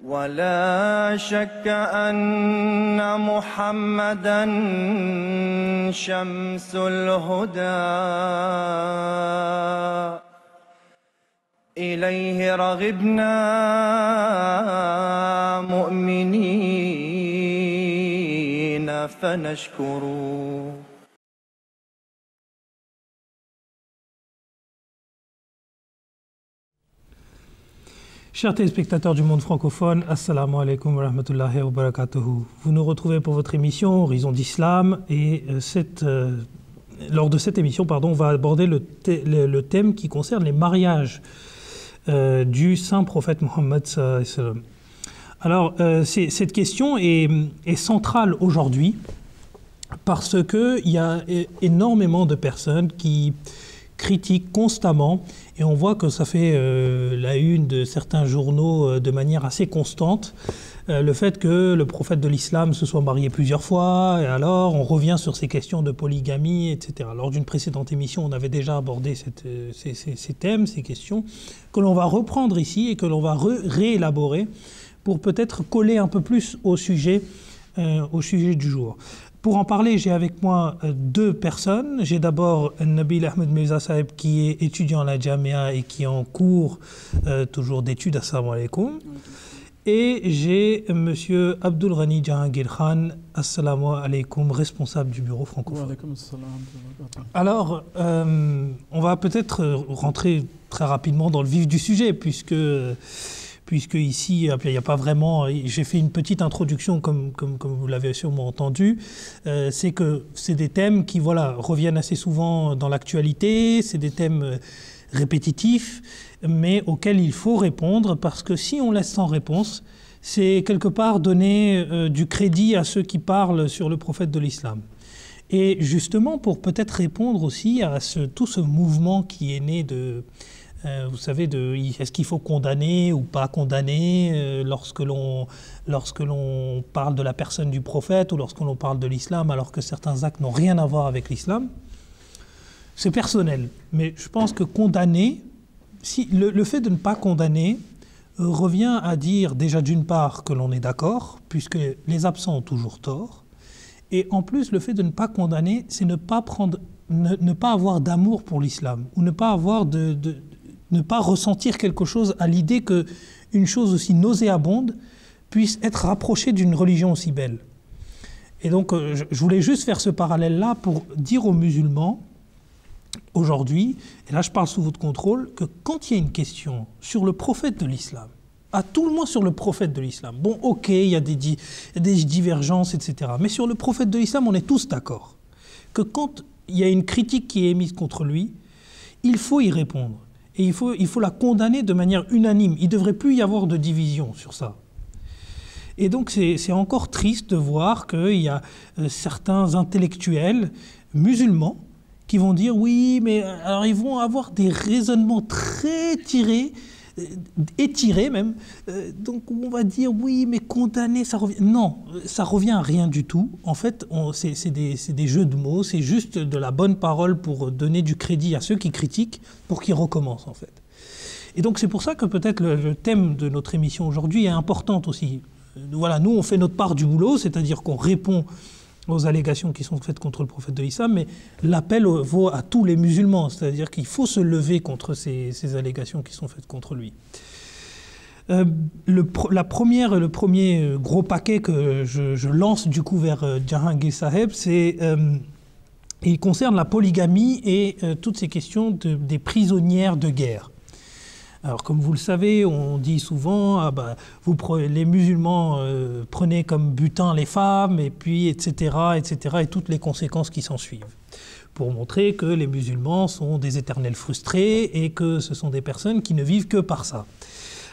ولا شك أن محمدا شمس الهدى إليه رغبنا مؤمنين فنشكره. Chers téléspectateurs du monde francophone, Assalamu alaikum wa rahmatullahi wa barakatuhu. Vous nous retrouvez pour votre émission Horizon d'Islam et lors de cette émission, on va aborder le thème qui concerne les mariages du saint prophète Mohammed sallallahu alayhi wa sallam. Alors, cette question est centrale aujourd'hui parce qu'il y a énormément de personnes qui critiquent constamment, et on voit que ça fait la une de certains journaux de manière assez constante, le fait que le prophète de l'islam se soit marié plusieurs fois, et alors on revient sur ces questions de polygamie, etc. Lors d'une précédente émission, on avait déjà abordé ces thèmes, ces questions, que l'on va reprendre ici et que l'on va réélaborer pour peut-être coller un peu plus au sujet du jour. Pour en parler, j'ai avec moi deux personnes. J'ai d'abord Nabil Ahmed Mirza Saheb qui est étudiant à la Jamia et qui est en cours toujours d'études. Assalamu alaikum. Et j'ai monsieur Abdul Ghani Jahangir Khan, assalamu alaikum, responsable du bureau francophone. Alors, on va peut-être rentrer très rapidement dans le vif du sujet puisque ici, il n'y a pas vraiment... J'ai fait une petite introduction, comme vous l'avez sûrement entendu. C'est que c'est des thèmes qui reviennent assez souvent dans l'actualité, c'est des thèmes répétitifs, mais auxquels il faut répondre, parce que si on laisse sans réponse, c'est quelque part donner du crédit à ceux qui parlent sur le prophète de l'islam. Et justement, pour peut-être répondre aussi à tout ce mouvement qui est né de... vous savez, est-ce qu'il faut condamner ou pas condamner lorsque l'on parle de la personne du prophète ou lorsque l'on parle de l'islam alors que certains actes n'ont rien à voir avec l'islam? C'est personnel, mais je pense que condamner, le fait de ne pas condamner revient à dire déjà d'une part que l'on est d'accord, puisque les absents ont toujours tort, et en plus le fait de ne pas condamner, c'est ne pas avoir d'amour pour l'islam, ou ne pas avoir ne pas ressentir quelque chose à l'idée qu'une chose aussi nauséabonde puisse être rapprochée d'une religion aussi belle. Et donc, je voulais juste faire ce parallèle-là pour dire aux musulmans, aujourd'hui, et là je parle sous votre contrôle, que quand il y a une question sur le prophète de l'islam, à tout le moins sur le prophète de l'islam, bon, ok, il y a des divergences, etc., mais sur le prophète de l'islam, on est tous d'accord, que quand il y a une critique qui est émise contre lui, il faut y répondre. Et il faut la condamner de manière unanime. Il ne devrait plus y avoir de division sur ça. Et donc c'est encore triste de voir qu'il y a certains intellectuels musulmans qui vont dire oui, mais alors ils vont avoir des raisonnements très étirés même. Donc on va dire oui, mais condamner, ça revient... Non, ça revient à rien du tout. En fait, c'est des jeux de mots, c'est juste de la bonne parole pour donner du crédit à ceux qui critiquent pour qu'ils recommencent en fait. Et donc c'est pour ça que peut-être le thème de notre émission aujourd'hui est important aussi. Voilà, nous on fait notre part du boulot, c'est-à-dire qu'on répond aux allégations qui sont faites contre le prophète de l'islam, mais l'appel vaut à tous les musulmans, c'est-à-dire qu'il faut se lever contre ces allégations qui sont faites contre lui. Le premier gros paquet que je lance du coup vers Jahangir Saheb, il concerne la polygamie et toutes ces questions des prisonnières de guerre. Alors, comme vous le savez, on dit souvent, les musulmans prenez comme butin les femmes, et puis, etc., et toutes les conséquences qui s'en suivent, pour montrer que les musulmans sont des éternels frustrés et que ce sont des personnes qui ne vivent que par ça.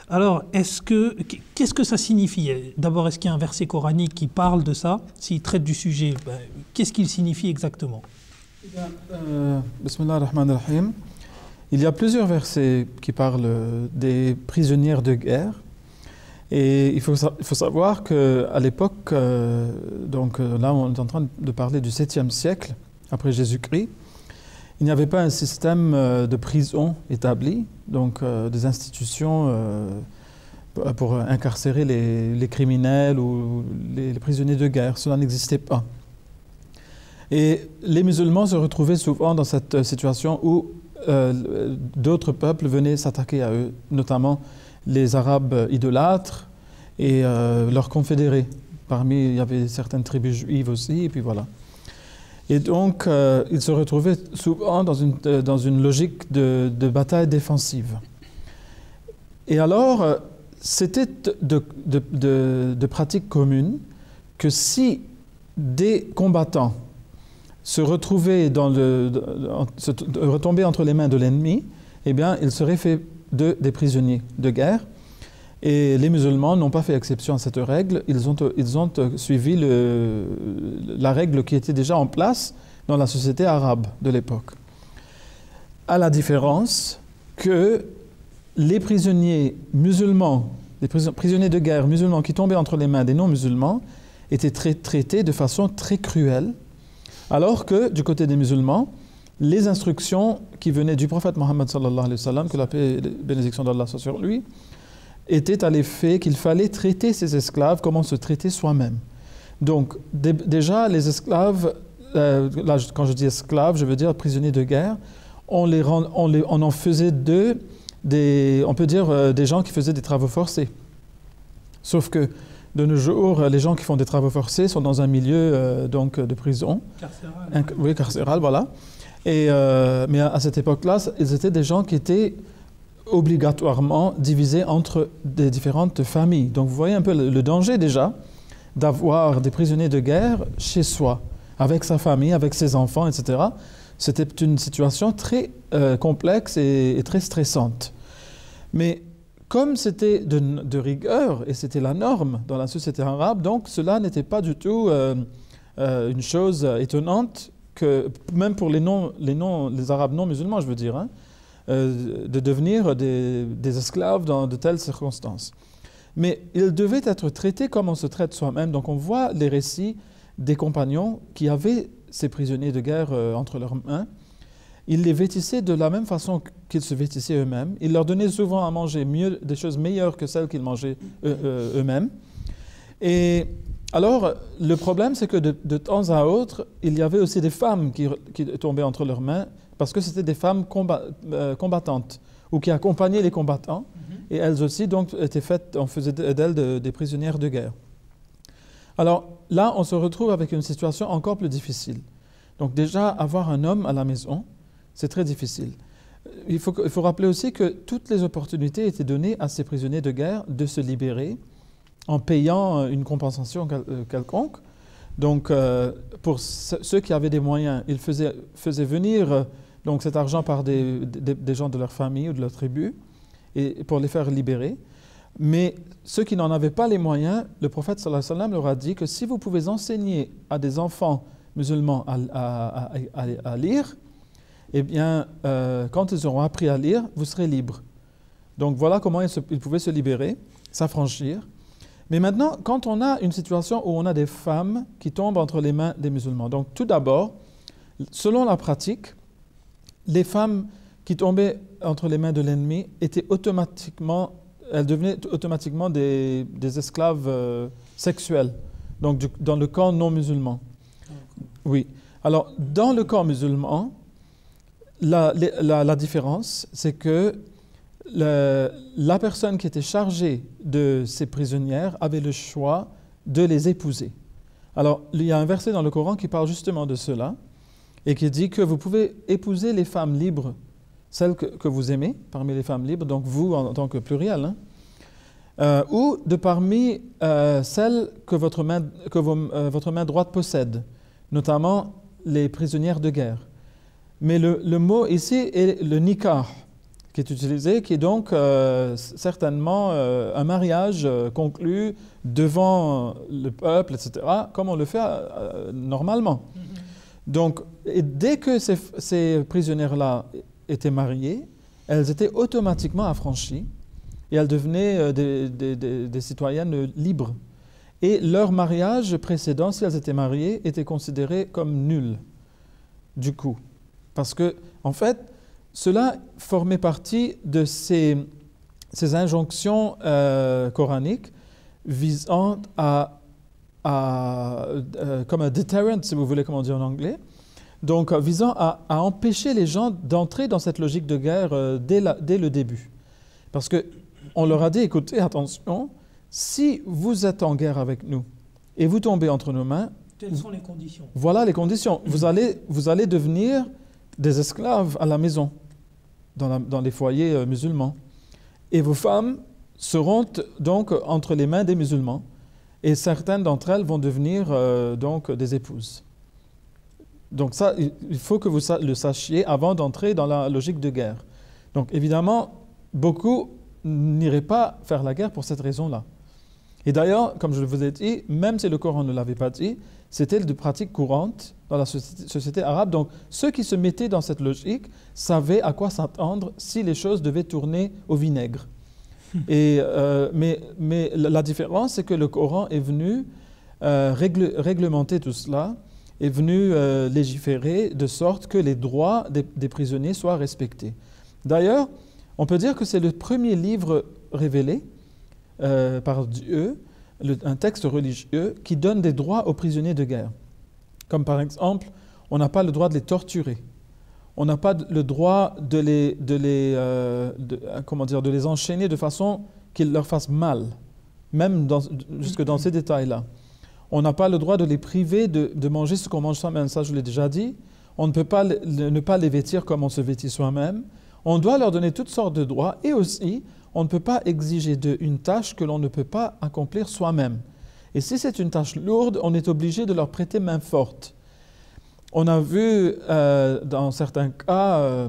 Alors, qu'est-ce que ça signifie? D'abord, est-ce qu'il y a un verset coranique qui parle de ça? S'il traite du sujet, qu'est-ce qu'il signifie exactement? Bismillah ar-Rahman ar-Rahim. Il y a plusieurs versets qui parlent des prisonnières de guerre. Et il faut savoir qu'à l'époque, donc là on est en train de parler du 7e siècle, après Jésus-Christ, il n'y avait pas un système de prison établi, donc des institutions pour incarcérer les criminels ou les prisonniers de guerre. Cela n'existait pas. Et les musulmans se retrouvaient souvent dans cette situation où d'autres peuples venaient s'attaquer à eux, notamment les Arabes idolâtres et leurs confédérés. Parmi, il y avait certaines tribus juives aussi, et puis voilà. Et donc, ils se retrouvaient souvent dans une logique de bataille défensive. Et alors, c'était de pratique commune que si des combattants se retrouvaient retombaient entre les mains de l'ennemi, eh bien, ils seraient faits des prisonniers de guerre. Et les musulmans n'ont pas fait exception à cette règle. Ils ont suivi la règle qui était déjà en place dans la société arabe de l'époque. À la différence que les prisonniers musulmans, les prisonniers de guerre musulmans qui tombaient entre les mains des non-musulmans étaient traités de façon très cruelle, alors que du côté des musulmans, les instructions qui venaient du prophète Mohammed sallallahu alayhi wa sallam, que la paix et la bénédiction d'Allah soit sur lui, étaient à l'effet qu'il fallait traiter ses esclaves comme on se traitait soi-même. Donc déjà, les esclaves, là quand je dis esclaves, je veux dire prisonniers de guerre, on en faisait on peut dire des gens qui faisaient des travaux forcés. Sauf que de nos jours, les gens qui font des travaux forcés sont dans un milieu donc de prison. Carcéral. Oui, carcéral, voilà. Mais à cette époque-là, ils étaient des gens qui étaient obligatoirement divisés entre des différentes familles. Donc vous voyez un peu le danger déjà d'avoir des prisonniers de guerre chez soi, avec sa famille, avec ses enfants, etc. C'était une situation très complexe et très stressante. Mais comme c'était de rigueur et c'était la norme dans la société arabe, donc cela n'était pas du tout une chose étonnante que même pour les Arabes non musulmans, je veux dire, de devenir des esclaves dans de telles circonstances. Mais ils devaient être traités comme on se traite soi-même. Donc on voit les récits des compagnons qui avaient ces prisonniers de guerre entre leurs mains. Ils les vêtissaient de la même façon qu'ils se vêtissaient eux-mêmes. Ils leur donnaient souvent à manger des choses meilleures que celles qu'ils mangeaient eux-mêmes. Et alors, le problème, c'est que de temps à autre, il y avait aussi des femmes qui tombaient entre leurs mains parce que c'était des femmes combattantes ou qui accompagnaient les combattants. Et elles aussi, donc, on faisait d'elles des prisonnières de guerre. Alors là, on se retrouve avec une situation encore plus difficile. Donc déjà, avoir un homme à la maison, c'est très difficile. Il faut rappeler aussi que toutes les opportunités étaient données à ces prisonniers de guerre de se libérer en payant une compensation quelconque. Donc, pour ceux qui avaient des moyens, ils faisaient venir donc, cet argent par des gens de leur famille ou de leur tribu et pour les faire libérer. Mais ceux qui n'en avaient pas les moyens, le prophète sallallahu alayhi wa sallam leur a dit que si vous pouvez enseigner à des enfants musulmans à lire, eh bien, quand ils auront appris à lire, vous serez libres. Donc voilà comment ils pouvaient se libérer, s'affranchir. Mais maintenant, quand on a une situation où on a des femmes qui tombent entre les mains des musulmans, donc tout d'abord, selon la pratique, les femmes qui tombaient entre les mains de l'ennemi elles devenaient automatiquement des esclaves sexuels, donc dans le camp non musulman. Oui. Alors, dans le camp musulman, la différence, c'est que la personne qui était chargée de ces prisonnières avait le choix de les épouser. Alors, il y a un verset dans le Coran qui parle justement de cela et qui dit que vous pouvez épouser les femmes libres, celles que vous aimez, parmi les femmes libres, donc vous en tant que pluriel, ou de parmi celles que votre main droite possède, notamment les prisonnières de guerre. Mais le mot ici est le nikah, qui est utilisé, qui est donc certainement un mariage conclu devant le peuple, etc., comme on le fait normalement. Donc, et dès que ces prisonnières-là étaient mariées, elles étaient automatiquement affranchies et elles devenaient des citoyennes libres. Et leur mariage précédent, si elles étaient mariées, était considéré comme nul, du coup. Parce que, en fait, cela formait partie de ces ces injonctions coraniques visant comme un deterrent, si vous voulez, comme on dit en anglais, donc visant à empêcher les gens d'entrer dans cette logique de guerre dès le début. Parce qu'on leur a dit, écoutez, attention, si vous êtes en guerre avec nous et vous tombez entre nos mains, quelles sont les conditions? Voilà les conditions. Vous allez devenir des esclaves à la maison, dans les foyers musulmans. Et vos femmes seront donc entre les mains des musulmans. Et certaines d'entre elles vont devenir donc des épouses. Donc ça, il faut que vous le sachiez avant d'entrer dans la logique de guerre. Donc évidemment, beaucoup n'iraient pas faire la guerre pour cette raison-là. Et d'ailleurs, comme je vous ai dit, même si le Coran ne l'avait pas dit, c'était de pratique courante dans la société arabe. Donc ceux qui se mettaient dans cette logique savaient à quoi s'attendre si les choses devaient tourner au vinaigre. Mais la différence, c'est que le Coran est venu réglementer tout cela, est venu légiférer de sorte que les droits des prisonniers soient respectés. D'ailleurs, on peut dire que c'est le premier livre révélé par Dieu, un texte religieux qui donne des droits aux prisonniers de guerre. Comme par exemple, on n'a pas le droit de les torturer. On n'a pas le droit de les enchaîner de façon qu'ils leur fassent mal, même jusque dans ces détails-là. On n'a pas le droit de les priver de manger ce qu'on mange soi-même, ça je l'ai déjà dit. On ne peut pas ne pas les vêtir comme on se vêtit soi-même. On doit leur donner toutes sortes de droits et aussi, on ne peut pas exiger d'eux une tâche que l'on ne peut pas accomplir soi-même. Et si c'est une tâche lourde, on est obligé de leur prêter main forte. On a vu dans certains cas,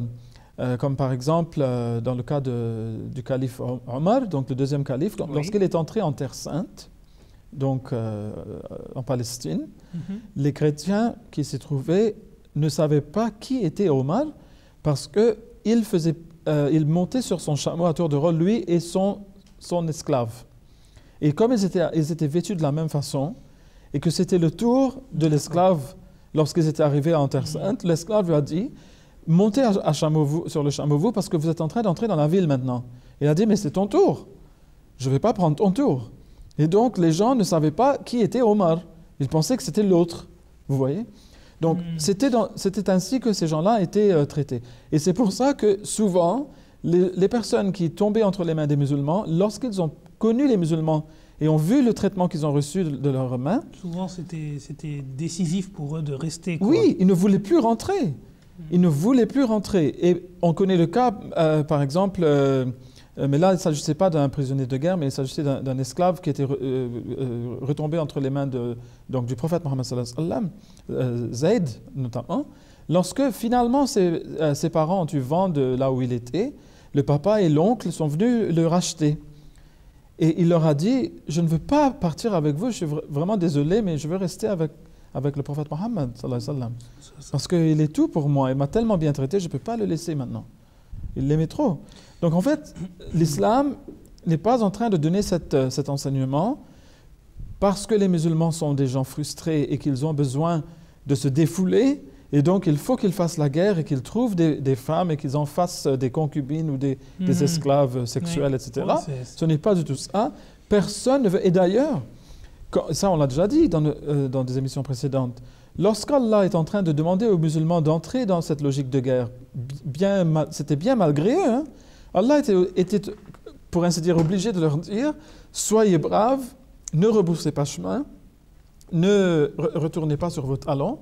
comme par exemple dans le cas du calife Omar, donc le deuxième calife, lorsqu'il est entré en Terre Sainte, donc en Palestine, les chrétiens qui s'y trouvaient ne savaient pas qui était Omar parce qu'il montait sur son chameau à tour de rôle, lui et son esclave. Et comme ils étaient vêtus de la même façon, et que c'était le tour de l'esclave lorsqu'ils étaient arrivés en Terre Sainte, l'esclave lui a dit « Montez sur le chameau, vous, parce que vous êtes en train d'entrer dans la ville maintenant. » Il a dit « Mais c'est ton tour. Je ne vais pas prendre ton tour. » Et donc, les gens ne savaient pas qui était Omar. Ils pensaient que c'était l'autre. Vous voyez ? Donc, c'était ainsi que ces gens-là étaient traités. Et c'est pour ça que souvent, les personnes qui tombaient entre les mains des musulmans, lorsqu'ils ont connu les musulmans et ont vu le traitement qu'ils ont reçu de leurs mains... Souvent, c'était décisif pour eux de rester. Quoi. Oui, ils ne voulaient plus rentrer. Ils ne voulaient plus rentrer. Et on connaît le cas, par exemple... mais là, il ne s'agissait pas d'un prisonnier de guerre, mais il s'agissait d'un esclave qui était retombé entre les mains du prophète Mohammed sallallahu alayhi wa sallam, Zayd notamment. Lorsque finalement ses parents ont eu vent de là où il était, le papa et l'oncle sont venus le racheter. Et il leur a dit « Je ne veux pas partir avec vous, je suis vraiment désolé, mais je veux rester avec le prophète Mohammed sallallahu alayhi wa sallam. Parce qu'il est tout pour moi, il m'a tellement bien traité, je ne peux pas le laisser maintenant. » Il l'aimait trop. Donc en fait, l'islam n'est pas en train de donner cet enseignement parce que les musulmans sont des gens frustrés et qu'ils ont besoin de se défouler, et donc il faut qu'ils fassent la guerre et qu'ils trouvent des femmes et qu'ils en fassent des concubines ou des esclaves sexuels, etc. Ce n'est pas du tout ça. Personne ne veut. Et d'ailleurs, ça on l'a déjà dit dans des émissions précédentes, lorsqu'Allah est en train de demander aux musulmans d'entrer dans cette logique de guerre, c'était bien malgré eux, hein. Allah était, pour ainsi dire, obligé de leur dire « Soyez braves, ne rebroussez pas chemin, ne retournez pas sur vos talons,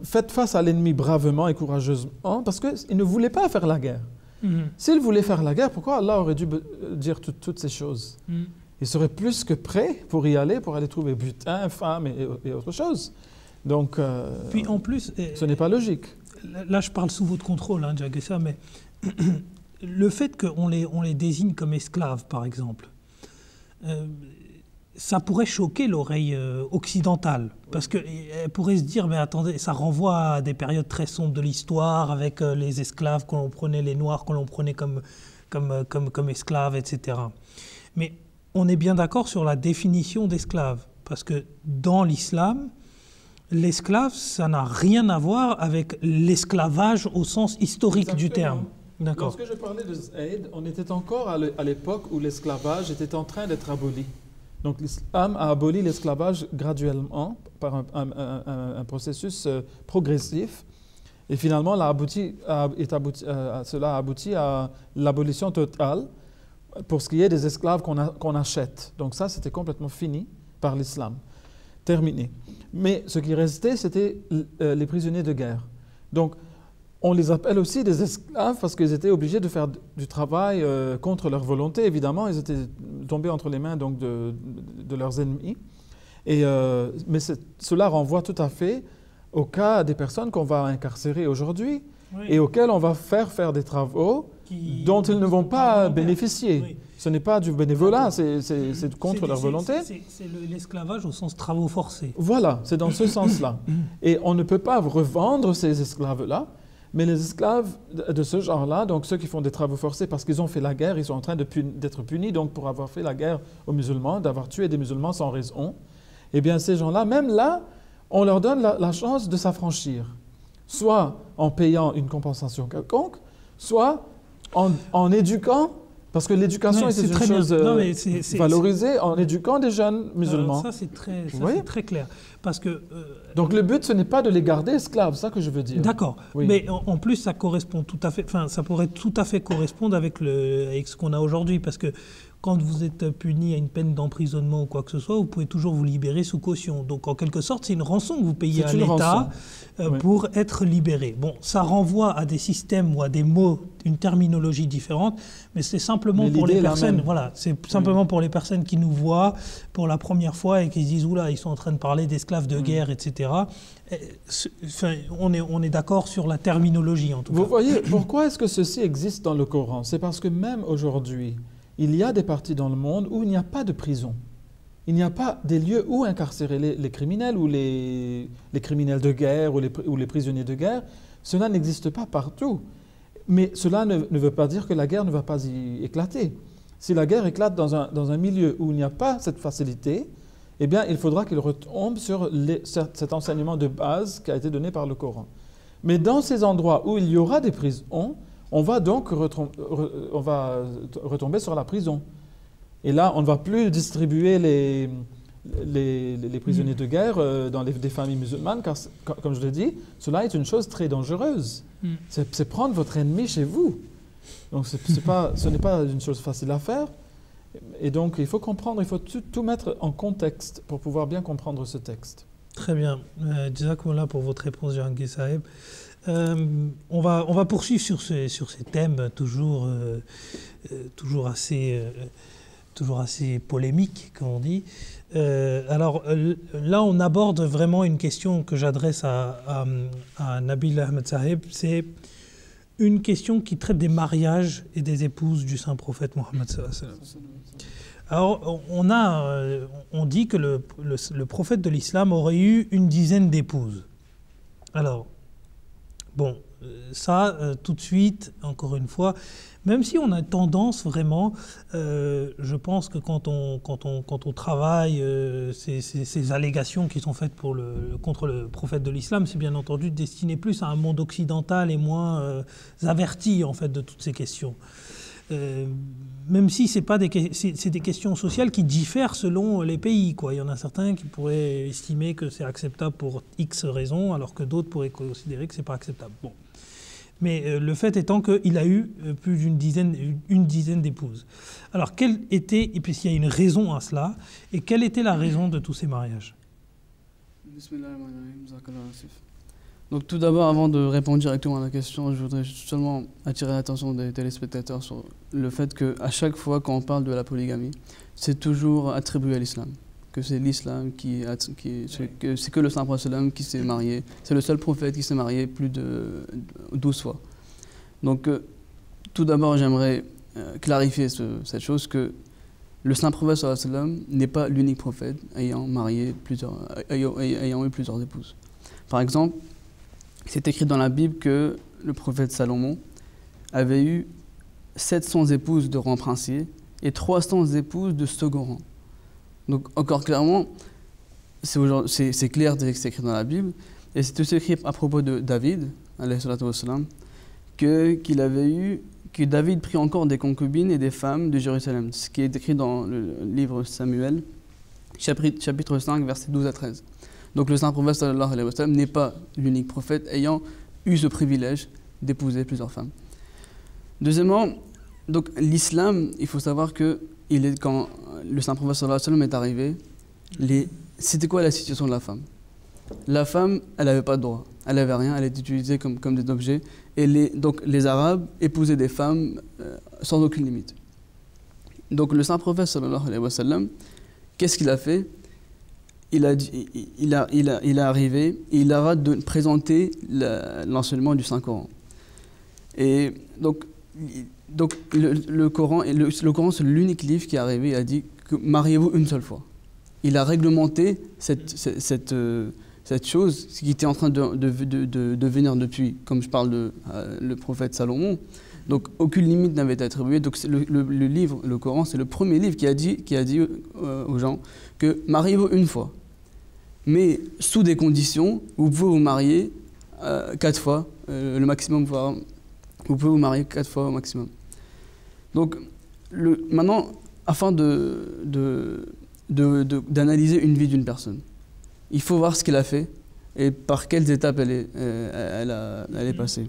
faites face à l'ennemi bravement et courageusement, parce qu'ils ne voulaient pas faire la guerre. S'ils voulaient faire la guerre, pourquoi Allah aurait dû dire toutes ces choses Ils seraient plus que prêts pour y aller, pour aller trouver butin, femmes et autre chose. Donc, puis en plus, ce n'est pas logique. Là, je parle sous votre contrôle, hein, Jagessa, mais le fait qu'on les désigne comme esclaves, par exemple, ça pourrait choquer l'oreille occidentale, parce qu'elle pourrait se dire, mais attendez, ça renvoie à des périodes très sombres de l'histoire, avec les esclaves que l'on prenait, les Noirs que l'on prenait comme esclaves, etc. Mais on est bien d'accord sur la définition d'esclave, parce que dans l'islam, l'esclave, ça n'a rien à voir avec l'esclavage au sens historique du terme. D'accord. Lorsque je parlais de Zayd, on était encore à l'époque où l'esclavage était en train d'être aboli. Donc l'islam a aboli l'esclavage graduellement par un processus progressif. Et finalement, cela a abouti à l'abolition totale pour ce qui est des esclaves qu'on achète. Donc ça, c'était complètement fini par l'islam. Terminé. Mais ce qui restait, c'était les prisonniers de guerre. Donc, on les appelle aussi des esclaves parce qu'ils étaient obligés de faire du travail contre leur volonté, évidemment. Ils étaient tombés entre les mains donc, de leurs ennemis. Mais cela renvoie tout à fait au cas des personnes qu'on va incarcérer aujourd'hui et auxquelles on va faire des travaux dont ils ne vont pas bénéficier. Oui. Ce n'est pas du bénévolat, c'est contre leur volonté. C'est l'esclavage au sens travaux forcés. Voilà, c'est dans ce sens-là. Et on ne peut pas revendre ces esclaves-là, mais les esclaves de ce genre-là, donc ceux qui font des travaux forcés parce qu'ils ont fait la guerre, ils sont en train d'être punis donc pour avoir fait la guerre aux musulmans, d'avoir tué des musulmans sans raison, eh bien ces gens-là, même là, on leur donne la chance de s'affranchir, soit en payant une compensation quelconque, soit en éduquant, parce que l'éducation est une chose valorisée, en éduquant des jeunes musulmans. Ça, c'est très clair. Parce que, donc le but, ce n'est pas de les garder esclaves, c'est ça que je veux dire. D'accord, oui. Mais en plus, ça correspond tout à fait, ça pourrait tout à fait correspondre avec ce qu'on a aujourd'hui, parce que quand vous êtes puni à une peine d'emprisonnement ou quoi que ce soit, vous pouvez toujours vous libérer sous caution. Donc, en quelque sorte, c'est une rançon que vous payez à l'État pour être libéré. Bon, ça renvoie à des systèmes ou à des mots, une terminologie différente, mais c'est simplement pour les personnes. Voilà, c'est simplement pour les personnes qui nous voient pour la première fois et qui se disent oula, ils sont en train de parler d'esclaves de guerre, etc. Enfin, on est d'accord sur la terminologie en tout cas. Vous voyez, pourquoi est-ce que ceci existe dans le Coran? C'est parce que même aujourd'hui, il y a des parties dans le monde où il n'y a pas de prison. Il n'y a pas des lieux où incarcérer les criminels ou les criminels de guerre ou les prisonniers de guerre. Cela n'existe pas partout. Mais cela ne veut pas dire que la guerre ne va pas y éclater. Si la guerre éclate dans un milieu où il n'y a pas cette facilité, eh bien, il faudra qu'il retombe sur cet enseignement de base qui a été donné par le Coran. Mais dans ces endroits où il y aura des prisons, on va donc retomber sur la prison. Et là, on ne va plus distribuer les prisonniers de guerre dans des familles musulmanes, car, comme je l'ai dit, cela est une chose très dangereuse. C'est prendre votre ennemi chez vous. Donc, ce n'est pas une chose facile à faire. Et donc, il faut comprendre, il faut tout mettre en contexte pour pouvoir bien comprendre ce texte. Très bien. Jazakumullah pour votre réponse, Jahangir Saheb. On va poursuivre sur ces thèmes toujours assez polémiques, comme on dit. Alors là, on aborde vraiment une question que j'adresse à Nabil Ahmed Saheb. C'est une question qui traite des mariages et des épouses du saint prophète Mohammed sallallahu alayhi wa sallam. Alors, on dit que le prophète de l'islam aurait eu une dizaine d'épouses. Alors, bon, ça, tout de suite, encore une fois, même si on a tendance vraiment, je pense que quand on travaille ces allégations qui sont faites contre le prophète de l'islam, c'est bien entendu destiné plus à un monde occidental et moins averti en fait de toutes ces questions. Même si c'est des questions sociales qui diffèrent selon les pays, quoi. Il y en a certains qui pourraient estimer que c'est acceptable pour X raisons, alors que d'autres pourraient considérer que c'est pas acceptable. Bon. Mais le fait étant qu'il a eu plus d'une dizaine d'épouses. Alors, quelle était, et puis s'il y a une raison à cela, et quelle était la raison de tous ces mariages? Donc tout d'abord, avant de répondre directement à la question, je voudrais seulement attirer l'attention des téléspectateurs sur le fait qu'à chaque fois qu'on parle de la polygamie, c'est toujours attribué à l'islam. Que c'est l'islam c'est que le saint prophète qui s'est marié. C'est le seul prophète qui s'est marié plus de 12 fois. Donc tout d'abord, j'aimerais clarifier cette chose que le saint prophète n'est pas l'unique prophète ayant eu plusieurs épouses. Par exemple, c'est écrit dans la Bible que le prophète Salomon avait eu 700 épouses de rang princier et 300 épouses de second rang. Donc encore clairement, c'est clair, c'est écrit dans la Bible, et c'est aussi écrit à propos de David, alayhi salatu wassalam, que David prit encore des concubines et des femmes de Jérusalem, ce qui est écrit dans le livre Samuel, chapitre 5, versets 12 à 13. Donc le saint prophète sallallahu alayhi wa sallam n'est pas l'unique prophète ayant eu ce privilège d'épouser plusieurs femmes. Deuxièmement, donc l'islam, il faut savoir que quand le saint prophète sallallahu alayhi wa sallam est arrivé, c'était quoi la situation de la femme? La femme, elle n'avait pas de droit, elle n'avait rien, elle était utilisée comme des objets. Et donc les Arabes épousaient des femmes sans aucune limite. Donc le saint prophète sallallahu alayhi wa sallam, qu'est-ce qu'il a fait? Il est arrivé et il a présenté l'enseignement du Saint-Coran. Et donc le Coran, le Coran c'est l'unique livre qui est arrivé et a dit que mariez-vous une seule fois. Il a réglementé cette chose qui était en train de venir depuis, comme je parle de le prophète Salomon. Donc aucune limite n'avait été attribuée. Donc le livre, le Coran, c'est le premier livre qui a dit aux gens que mariez-vous une fois. Mais sous des conditions, vous pouvez vous marier 4 fois, le maximum, voire vous pouvez vous marier 4 fois au maximum. Donc maintenant, afin d'analyser une vie d'une personne, il faut voir ce qu'elle a fait et par quelles étapes elle est passée.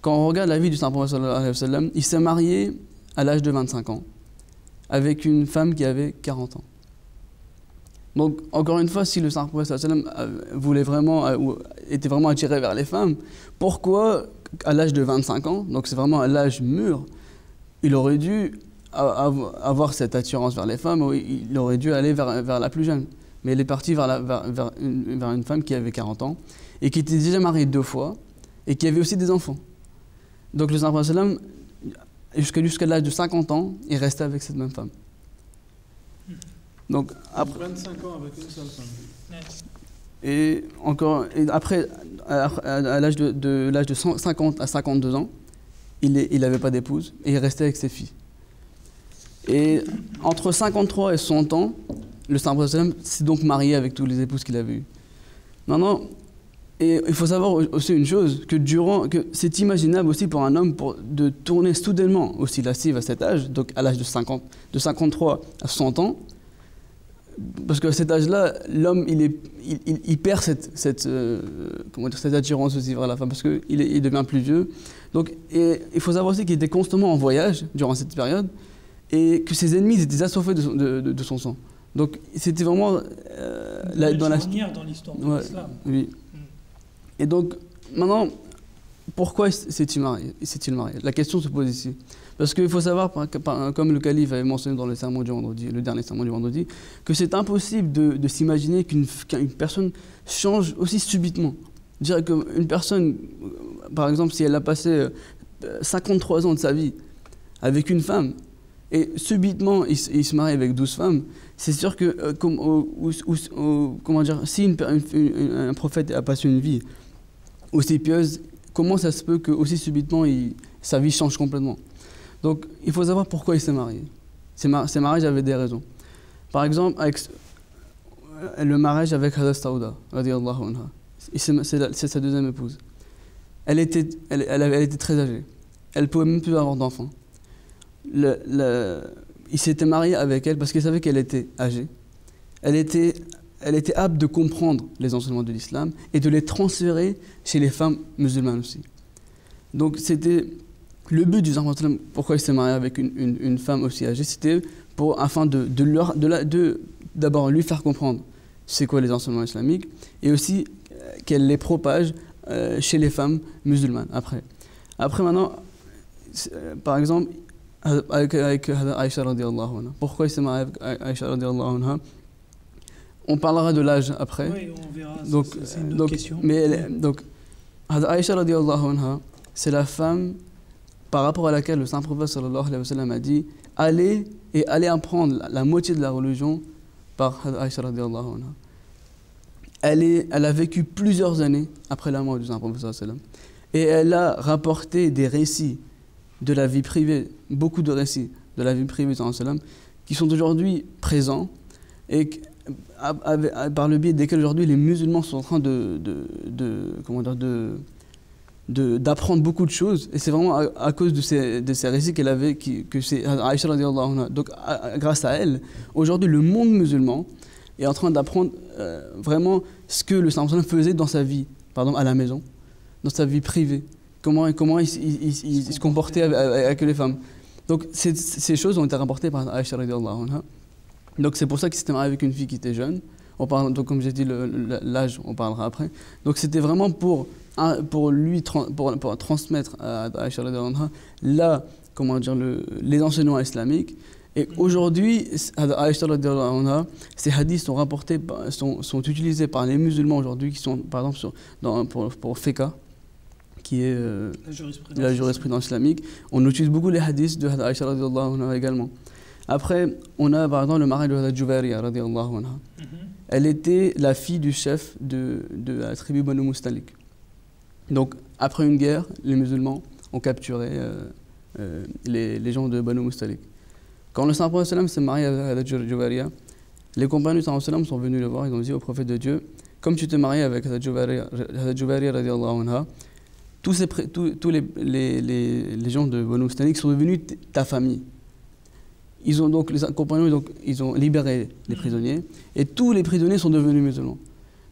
Quand on regarde la vie du saint prophète sallallahu alayhi wa sallam, il s'est marié à l'âge de 25 ans avec une femme qui avait 40 ans. Donc encore une fois, si le saint prophète sallallahu alayhi wa sallam était vraiment attiré vers les femmes, pourquoi à l'âge de 25 ans, donc c'est vraiment à l'âge mûr, il aurait dû avoir cette attirance vers les femmes, ou il aurait dû aller vers la plus jeune. Mais il est parti vers une femme qui avait 40 ans et qui était déjà mariée 2 fois et qui avait aussi des enfants. Donc le saint prophète sallam, jusqu'à l'âge de 50 ans, il restait avec cette même femme. Donc après 25 ans avec une seule femme. Et après, à l'âge de 50 à 52 ans, il n'avait pas d'épouse et il restait avec ses filles. Et entre 53 et 60 ans, le saint prophète sallam s'est donc marié avec toutes les épouses qu'il avait eues. Maintenant, et il faut savoir aussi une chose, que c'est imaginable aussi pour un homme de tourner soudainement aussi lascive à cet âge, donc à l'âge de 53 à 60 ans, parce qu'à cet âge-là, l'homme il perd cette attirance aussi vers la femme, parce qu'il devient plus vieux. Donc, et il faut savoir aussi qu'il était constamment en voyage durant cette période, et que ses ennemis étaient assoiffés de son sang. Donc c'était vraiment dans l'histoire de l'islam. Oui. Et donc maintenant, pourquoi s'est-il marié? La question se pose ici. Parce qu'il faut savoir, comme le calife avait mentionné dans le sermon du vendredi, le dernier sermon du vendredi, que c'est impossible de s'imaginer qu'une personne change aussi subitement. Je dirais qu'une personne, par exemple, si elle a passé 53 ans de sa vie avec une femme, et subitement il se marie avec 12 femmes, c'est sûr que, comment dire, si un prophète a passé une vie aussi pieuse, comment ça se peut que aussi subitement sa vie change complètement? Donc il faut savoir pourquoi il s'est marié. Ces mariages avaient des raisons. Par exemple, le mariage avec Hadha Sauda, radiyallahu anha, c'est sa deuxième épouse. Elle était très âgée. Elle ne pouvait même plus avoir d'enfants. Il s'était marié avec elle parce qu'il savait qu'elle était âgée. Elle était apte de comprendre les enseignements de l'islam et de les transférer chez les femmes musulmanes aussi. Donc c'était le but du Saint Prophète, pourquoi il s'est marié avec une femme aussi âgée, c'était afin d'abord lui faire comprendre c'est quoi les enseignements islamiques et aussi qu'elle les propage chez les femmes musulmanes après. Après maintenant, par exemple, avec Aïcha radiallahu anha. Pourquoi il s'est marié avec Aïcha radiallahu anha? On parlera de l'âge après. Oui, on verra. Donc, c'est une autre question. Donc, Aïcha radiallahu anha, c'est la femme par rapport à laquelle le saint prophète sallallahu alayhi wa sallam a dit allez apprendre la moitié de la religion par Aïcha radiallahu anha. Elle a vécu plusieurs années après la mort du saint prophète sallallahu alayhi wa sallam. Et elle a rapporté des récits de la vie privée, beaucoup de récits de la vie privée du sallallahu alayhi wa sallam, qui sont aujourd'hui présents et par le biais desquels aujourd'hui les musulmans sont en train d'apprendre beaucoup de choses. Et c'est vraiment à cause de ces récits qu'elle avait, que c'est Aïcha radiallahu anha. Donc grâce à elle, aujourd'hui le monde musulman est en train d'apprendre vraiment ce que le Saint faisait dans sa vie, pardon, à la maison, dans sa vie privée. Comment il se comportait avec les femmes. Donc ces choses ont été rapportées par Aïcha radiallahu anha. Donc c'est pour ça qu'il s'était marié avec une fille qui était jeune. On parle, donc comme j'ai dit, l'âge, on parlera après. Donc c'était vraiment pour transmettre à Aïcha radiallahu anha les enseignements islamiques. Et aujourd'hui, Aïcha radiallahu anha, ces hadiths sont rapportés, sont utilisés par les musulmans aujourd'hui, qui sont par exemple pour fiqh, qui est la jurisprudence islamique. On utilise beaucoup les hadiths de Aïcha radiallahu anha également. Après, on a par exemple le mari de Juwayriya radiallahu anha. Elle était la fille du chef de la tribu Banu Mustalik. Donc, après une guerre, les musulmans ont capturé les gens de Banu Mustalik. Quand le Saint Prophète s'est marié avec Juwayriya, les compagnons du Saint Prophète sont venus le voir, ils ont dit au prophète de Dieu, comme tu t'es marié avec Juwayriya radiallahu anha, tous les gens de Banu Mustalik sont devenus ta famille. Les compagnons ils ont libéré les prisonniers et tous les prisonniers sont devenus musulmans.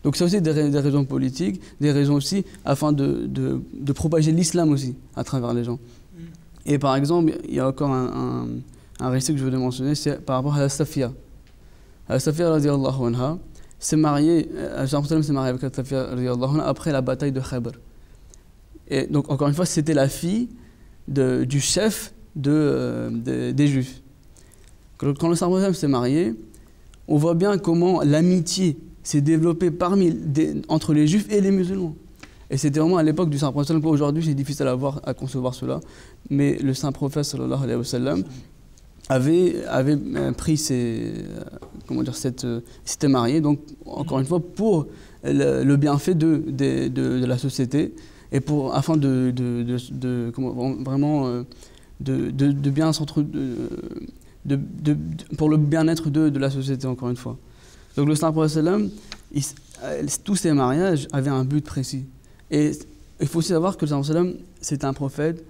Donc c'est aussi des raisons politiques, des raisons aussi afin de propager l'islam aussi à travers les gens. Et par exemple, il y a encore un récit que je voulais mentionner, c'est par rapport à Safiya. Safiya radiallahu anha s'est mariée, s'est marié avec Safiya radiallahu anha après la bataille de Khaybar. Et donc encore une fois, c'était la fille du chef des Juifs. Quand le Saint s'est marié, on voit bien comment l'amitié s'est développée entre les Juifs et les musulmans. Et c'était vraiment à l'époque du Saint Prophète. Aujourd'hui, c'est difficile à concevoir cela, mais le Saint Prophète sallallahu alayhi wa sallam avait pris s'était marié, donc encore une fois pour le bienfait de la société et afin de bien pour le bien-être de la société, encore une fois. Donc le Saint Prophète, tous ces mariages avaient un but précis. Et il faut aussi savoir que le Saint Prophète, c'est un prophète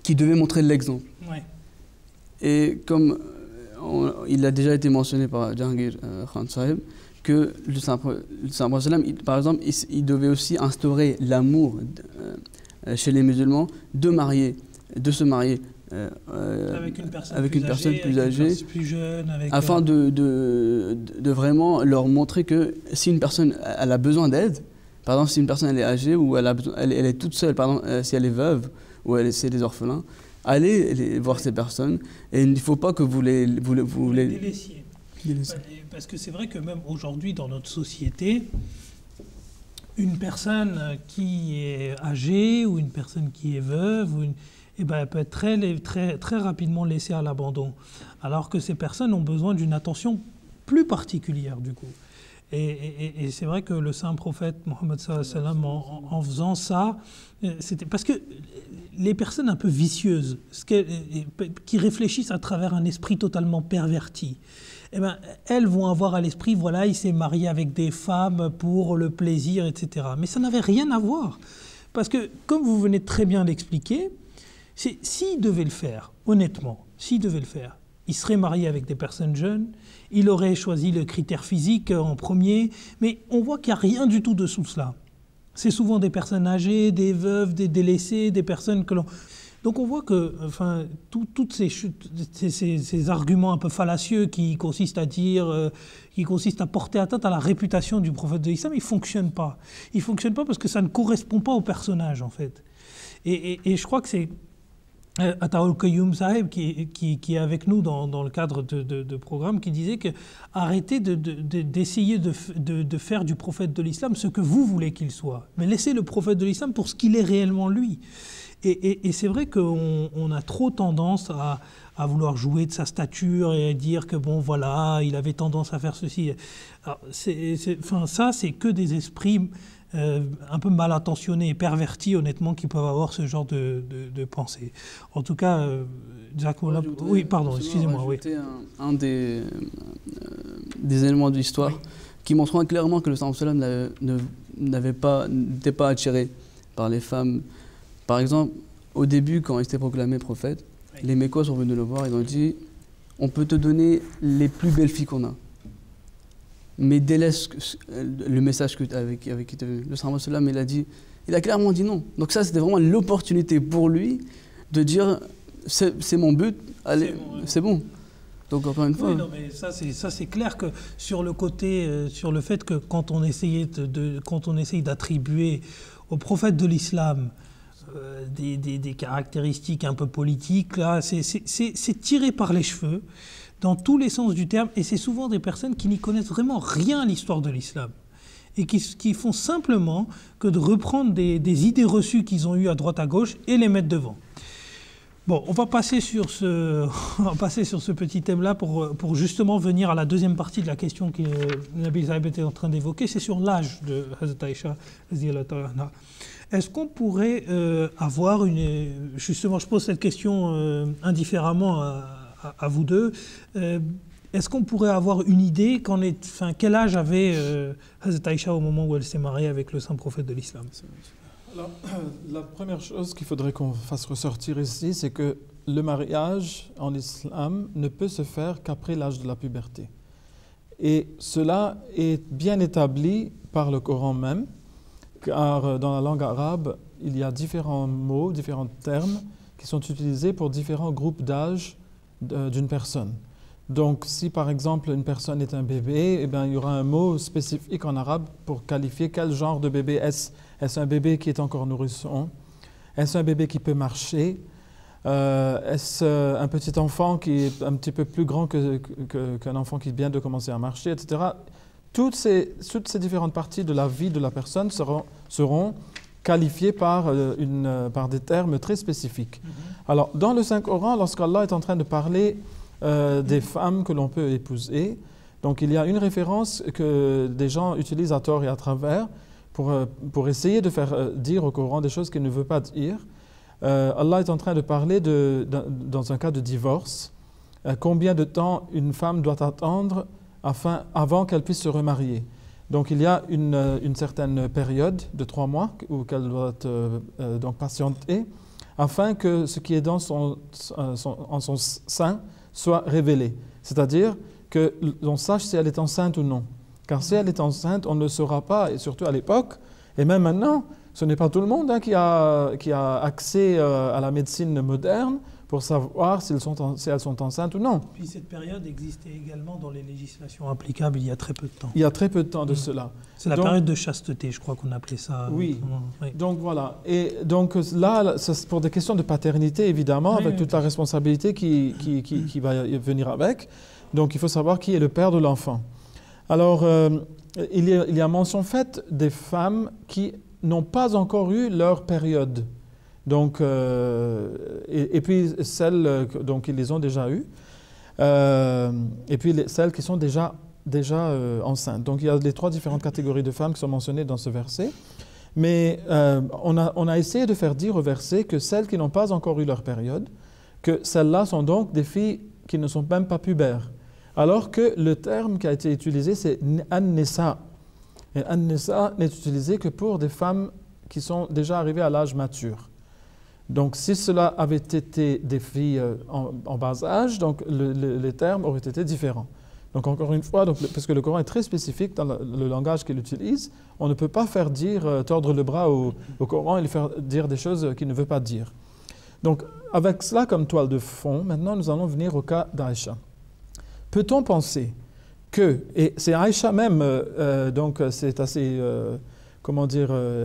qui devait montrer l'exemple. Ouais. Et comme il a déjà été mentionné par Jahangir Khan Sahib, que le Saint Prophète, par exemple, il devait aussi instaurer l'amour chez les musulmans de se marier avec une personne plus âgée, plus jeune, afin de vraiment leur montrer que si une personne elle a besoin d'aide, par exemple si une personne elle est âgée ou elle est toute seule, par exemple si elle est veuve ou c'est des orphelins, allez voir ces personnes et il ne faut pas que vous les délaissiez. Parce que c'est vrai que même aujourd'hui dans notre société, une personne qui est âgée ou une personne qui est veuve elle peut être très rapidement laissée à l'abandon. Alors que ces personnes ont besoin d'une attention plus particulière, du coup. Et c'est vrai que le saint prophète Mohammed sallallahu alayhi wa sallam, en faisant ça, c'était parce que les personnes un peu vicieuses, qui réfléchissent à travers un esprit totalement perverti, elles vont avoir à l'esprit, voilà, il s'est marié avec des femmes pour le plaisir, etc. Mais ça n'avait rien à voir. Parce que, comme vous venez très bien d'expliquer, s'il devait le faire, honnêtement, il serait marié avec des personnes jeunes, il aurait choisi le critère physique en premier, mais on voit qu'il n'y a rien du tout dessous cela. C'est souvent des personnes âgées, des veuves, des délaissés, des personnes que l'on... Donc on voit que toutes ces arguments un peu fallacieux qui consistent à dire, qui consistent à porter atteinte à la réputation du prophète de l'islam, ils ne fonctionnent pas. Ils ne fonctionnent pas parce que ça ne correspond pas au personnage, en fait. Et je crois que c'est Ataul Qayyum Sahib qui est avec nous dans le cadre de programme, qui disait que arrêtez d'essayer de faire du prophète de l'islam ce que vous voulez qu'il soit, mais laissez le prophète de l'islam pour ce qu'il est réellement lui. Et c'est vrai qu'on a trop tendance à vouloir jouer de sa stature et à dire que bon voilà, il avait tendance à faire ceci. Alors, ça c'est que des esprits un peu mal intentionnés et pervertis, honnêtement, qui peuvent avoir ce genre de pensée. En tout cas, oui, pardon, excusez-moi. Oui. Un des éléments de l'histoire qui montrent clairement que le Saint n'était pas attiré par les femmes. Par exemple, au début, quand il s'était proclamé prophète, les Mécois sont venus le voir, ils ont dit « On peut te donner les plus belles filles qu'on a, mais délaisse le message avec qui tu es venu. » Le Sallam, il a clairement dit non. Donc ça, c'était vraiment l'opportunité pour lui de dire « C'est mon but, allez, c'est bon. » Donc encore une fois... Oui, non, mais ça c'est clair que sur le côté, sur le fait que quand on essaye d'attribuer au prophète de l'islam des caractéristiques un peu politiques, là, c'est tiré par les cheveux, dans tous les sens du terme, et c'est souvent des personnes qui n'y connaissent vraiment rien à l'histoire de l'islam, et qui font simplement que de reprendre des idées reçues qu'ils ont eues à droite à gauche et les mettre devant. Bon, on va passer sur ce petit thème-là pour justement venir à la deuxième partie de la question que Nabil Saïb était en train d'évoquer, c'est sur l'âge de Hazrat Aïcha. Est-ce qu'on pourrait avoir justement, je pose cette question indifféremment à vous deux, est-ce qu'on pourrait avoir une idée quel âge avait Hazrat Aïcha au moment où elle s'est mariée avec le saint prophète de l'islam? Alors, la première chose qu'il faudrait qu'on fasse ressortir ici, c'est que le mariage en islam ne peut se faire qu'après l'âge de la puberté. Et cela est bien établi par le Coran même, car dans la langue arabe, il y a différents mots, différents termes qui sont utilisés pour différents groupes d'âge d'une personne. Donc, si par exemple une personne est un bébé, eh bien, il y aura un mot spécifique en arabe pour qualifier quel genre de bébé est-ce. Est-ce un bébé qui est encore nourrisson? Est-ce un bébé qui peut marcher? Est-ce un petit enfant qui est un petit peu plus grand qu'un enfant qui vient de commencer à marcher, etc. Toutes ces différentes parties de la vie de la personne seront qualifiées par des termes très spécifiques. Alors, dans le Saint-Coran, lorsqu'Allah est en train de parler des femmes que l'on peut épouser, donc il y a une référence que des gens utilisent à tort et à travers pour essayer de faire dire au Coran des choses qu'il ne veut pas dire. Allah est en train de parler dans un cas de divorce, combien de temps une femme doit attendre avant qu'elle puisse se remarier. Donc il y a une certaine période de 3 mois où qu'elle doit donc patienter afin que ce qui est en son sein soit révélé. C'est-à-dire que l'on sache si elle est enceinte ou non. Car si elle est enceinte, on ne le saura pas, et surtout à l'époque, et même maintenant, ce n'est pas tout le monde qui a accès à la médecine moderne pour savoir si elles sont enceintes ou non. Puis cette période existait également dans les législations applicables il y a très peu de temps. Il y a très peu de temps de cela. C'est la période de chasteté, je crois qu'on appelait ça. Oui. Donc voilà. Et donc là, c'est pour des questions de paternité, évidemment, avec toute la responsabilité qui va venir avec. Donc il faut savoir qui est le père de l'enfant. Alors, il y a mention faite des femmes qui n'ont pas encore eu leur période. Donc, et puis celles qui les ont déjà eues, et puis celles qui sont déjà enceintes. Donc il y a les 3 différentes catégories de femmes qui sont mentionnées dans ce verset. Mais on a essayé de faire dire au verset que celles qui n'ont pas encore eu leur période, que celles-là sont donc des filles qui ne sont même pas pubères. Alors que le terme qui a été utilisé, c'est « an-nisa ». Et « an-nisa » n'est utilisé que pour des femmes qui sont déjà arrivées à l'âge mature. Donc, si cela avait été des filles en bas âge, donc les termes auraient été différents. Donc, encore une fois, parce que le Coran est très spécifique dans le langage qu'il utilise, on ne peut pas faire tordre le bras au Coran et lui faire dire des choses qu'il ne veut pas dire. Donc, avec cela comme toile de fond, maintenant nous allons venir au cas d'Aïcha. Peut-on penser que, et c'est Aïcha même, donc c'est assez,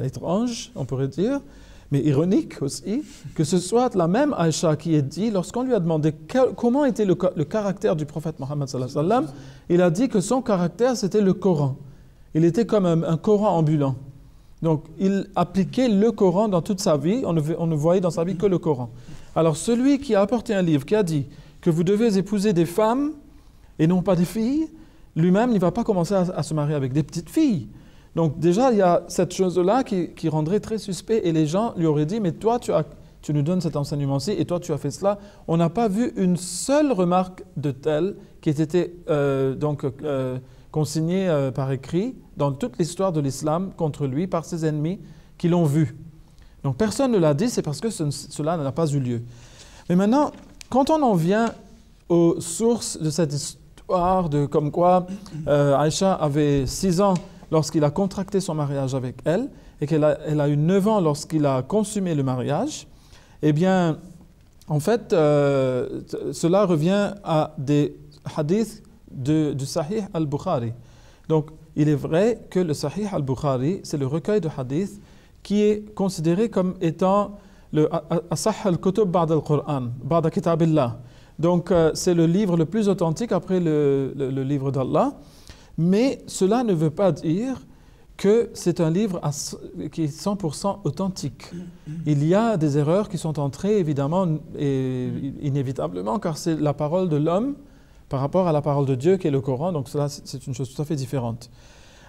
étrange, on pourrait dire, mais ironique aussi, que ce soit la même Aïcha qui est dit, lorsqu'on lui a demandé comment était le caractère du prophète Mohammed sallallahu alayhi wa sallam, il a dit que son caractère c'était le Coran. Il était comme un Coran ambulant. Donc il appliquait le Coran dans toute sa vie, on ne voyait dans sa vie que le Coran. Alors celui qui a apporté un livre, qui a dit que vous devez épouser des femmes et non pas des filles, lui-même il ne va pas commencer à se marier avec des petites filles. Donc déjà, il y a cette chose-là qui rendrait très suspect et les gens lui auraient dit « mais toi, tu nous donnes cet enseignement-ci et toi, tu as fait cela ». On n'a pas vu une seule remarque de telle qui ait été consignée par écrit dans toute l'histoire de l'islam contre lui par ses ennemis qui l'ont vu. Donc personne ne l'a dit, c'est parce que cela n'a pas eu lieu. Mais maintenant, quand on en vient aux sources de cette histoire de comme quoi Aïcha avait 6 ans lorsqu'il a contracté son mariage avec elle et qu'elle a eu 9 ans lorsqu'il a consumé le mariage, eh bien, en fait, cela revient à des hadiths du Sahih al-Bukhari. Donc, il est vrai que le Sahih al-Bukhari, c'est le recueil de hadiths qui est considéré comme étant le Asah al-Kutub ba'd al-Qur'an, ba'd kitabillah. Donc, c'est le livre le plus authentique après le livre d'Allah. Mais cela ne veut pas dire que c'est un livre qui est 100% authentique. Il y a des erreurs qui sont entrées, évidemment, et inévitablement, car c'est la parole de l'homme par rapport à la parole de Dieu qui est le Coran. Donc, cela, c'est une chose tout à fait différente.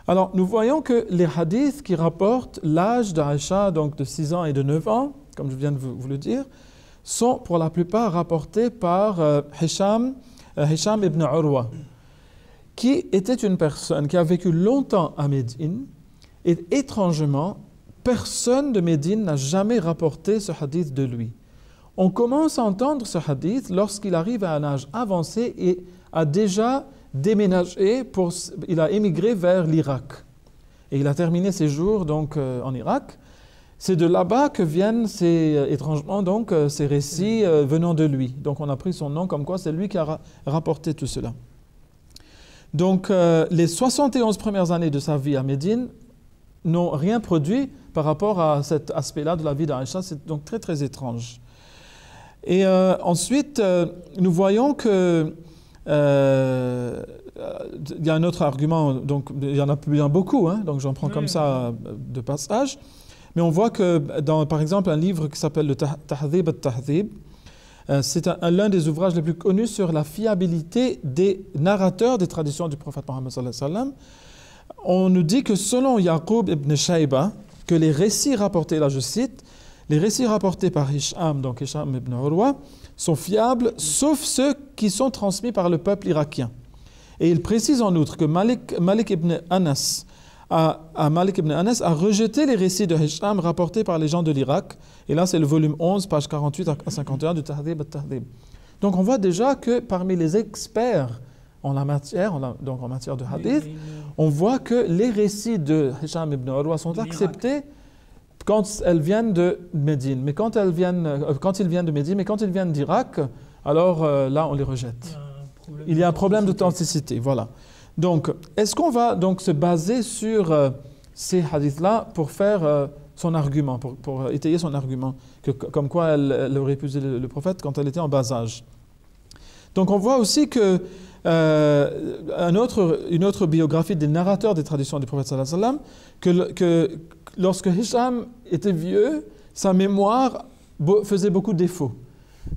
Alors, nous voyons que les hadiths qui rapportent l'âge d'Aïcha, donc de 6 ans et de 9 ans, comme je viens de vous le dire, sont pour la plupart rapportés par Hisham ibn Urwa, qui était une personne qui a vécu longtemps à Médine, et étrangement, personne de Médine n'a jamais rapporté ce hadith de lui. On commence à entendre ce hadith lorsqu'il arrive à un âge avancé et a déjà déménagé, il a émigré vers l'Irak. Et il a terminé ses jours donc, en Irak. C'est de là-bas que viennent étrangement donc, ces récits venant de lui. Donc on a pris son nom comme quoi c'est lui qui a rapporté tout cela. Donc les 71 premières années de sa vie à Médine n'ont rien produit par rapport à cet aspect-là de la vie d'Aïcha. C'est donc très très étrange. Et ensuite, nous voyons que il y a un autre argument, donc il y en a beaucoup, hein, donc j'en prends comme ça de passage. Mais on voit que dans, par exemple, un livre qui s'appelle le Tahdhib al-Tahdhib, c'est l'un des ouvrages les plus connus sur la fiabilité des narrateurs des traditions du prophète Mohammed sallallahu alayhi wa sallam. On nous dit que selon Yaqub ibn Shayba, que les récits rapportés, là je cite, les récits rapportés par Hisham, donc Hisham ibn Urwa, sont fiables, sauf ceux qui sont transmis par le peuple irakien. Et il précise en outre que Malik ibn Anas a rejeté les récits de Hisham rapportés par les gens de l'Irak. Et là, c'est le volume 11, page 48 à 51 du Tahdhib al-Tahdhib. Donc, on voit déjà que parmi les experts en la matière, donc en matière de hadith, on voit que les récits de Hisham ibn Urwa sont acceptés quand elles viennent de Médine. Mais quand ils viennent de Médine, mais quand ils viennent d'Irak, alors là, on les rejette. Il y a un problème d'authenticité, voilà. Donc, est-ce qu'on va donc se baser sur ces hadiths-là pour faire son argument, pour étayer son argument, comme quoi elle aurait épousé le prophète quand elle était en bas âge? Donc, on voit aussi que une autre biographie des narrateurs des traditions du prophète sallallahu alayhi wa sallam, que lorsque Hisham était vieux, sa mémoire faisait beaucoup de défauts.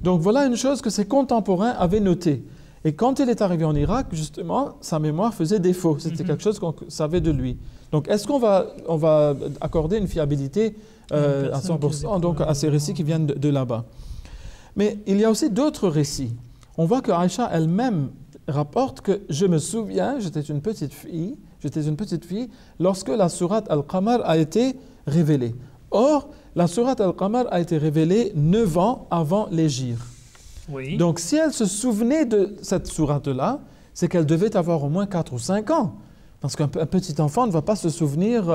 Donc, voilà une chose que ses contemporains avaient notée. Et quand il est arrivé en Irak, justement, sa mémoire faisait défaut. C'était quelque chose qu'on savait de lui. Donc, est-ce qu'on va accorder une fiabilité à 100% donc, à ces récits qui viennent de là-bas? Mais il y a aussi d'autres récits. On voit que Aïcha elle-même rapporte que je me souviens, j'étais une petite fille lorsque la sourate Al-Qamar a été révélée. Or, la sourate Al-Qamar a été révélée 9 ans avant l'hégire. Oui. Donc, si elle se souvenait de cette sourate-là, c'est qu'elle devait avoir au moins 4 ou 5 ans. Parce qu'un petit enfant ne va pas se souvenir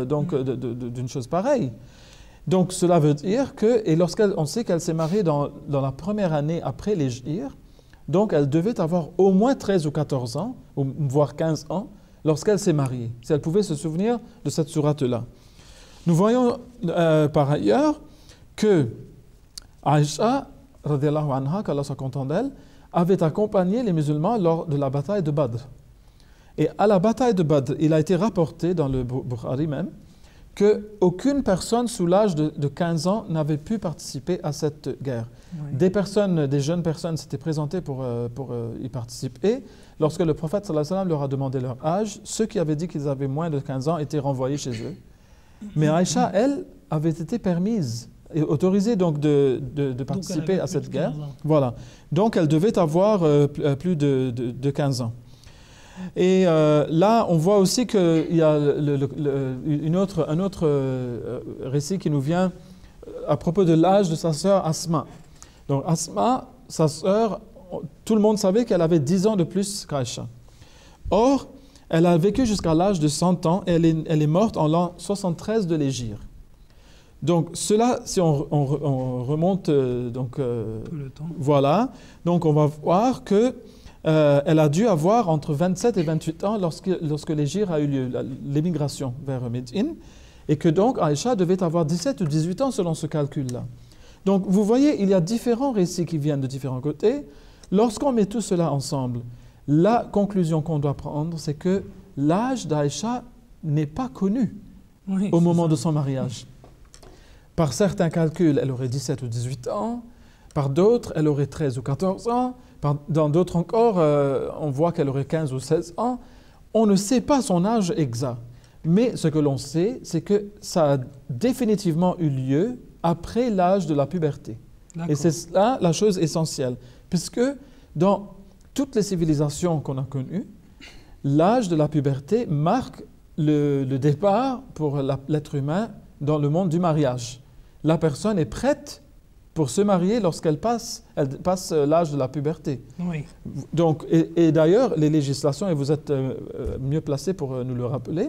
d'une chose pareille. Donc, cela veut dire que, et on sait qu'elle s'est mariée dans la première année après l'hégire, donc elle devait avoir au moins 13 ou 14 ans, voire 15 ans, lorsqu'elle s'est mariée, si elle pouvait se souvenir de cette sourate-là. Nous voyons par ailleurs que Aïcha, radiyallahu anha, qu'Allah soit content d'elle, avait accompagné les musulmans lors de la bataille de Badr. Et à la bataille de Badr, il a été rapporté dans le Bukhari même qu'aucune personne sous l'âge de 15 ans n'avait pu participer à cette guerre. Oui. Des jeunes personnes s'étaient présentées pour y participer. Lorsque le prophète sallallahu alayhi wa sallam leur a demandé leur âge, ceux qui avaient dit qu'ils avaient moins de 15 ans étaient renvoyés chez eux. Mais Aïcha, elle, avait été permise et autorisée donc de participer à cette guerre. Voilà. Donc elle devait avoir plus de 15 ans. Et là, on voit aussi qu'il y a un autre récit qui nous vient à propos de l'âge de sa sœur Asma. Donc Asma, sa sœur, tout le monde savait qu'elle avait 10 ans de plus qu'Aïcha. Or, elle a vécu jusqu'à l'âge de 100 ans et elle est morte en l'an 73 de l'Hégire. Donc cela, si on remonte le temps. Voilà, donc on va voir que elle a dû avoir entre 27 et 28 ans lorsque l'Hégire a eu lieu, l'émigration vers Médine, et que donc Aïcha devait avoir 17 ou 18 ans selon ce calcul-là. Donc vous voyez, il y a différents récits qui viennent de différents côtés. Lorsqu'on met tout cela ensemble, la conclusion qu'on doit prendre, c'est que l'âge d'Aïcha n'est pas connu au moment de son mariage. Par certains calculs, elle aurait 17 ou 18 ans, par d'autres, elle aurait 13 ou 14 ans, dans d'autres encore, on voit qu'elle aurait 15 ou 16 ans. On ne sait pas son âge exact, mais ce que l'on sait, c'est que ça a définitivement eu lieu après l'âge de la puberté. Et c'est là la chose essentielle, puisque dans toutes les civilisations qu'on a connues, l'âge de la puberté marque le départ pour l'être humain dans le monde du mariage. La personne est prête pour se marier lorsqu'elle passe l'âge de la puberté. Oui. Donc, et d'ailleurs, les législations, et vous êtes mieux placés pour nous le rappeler,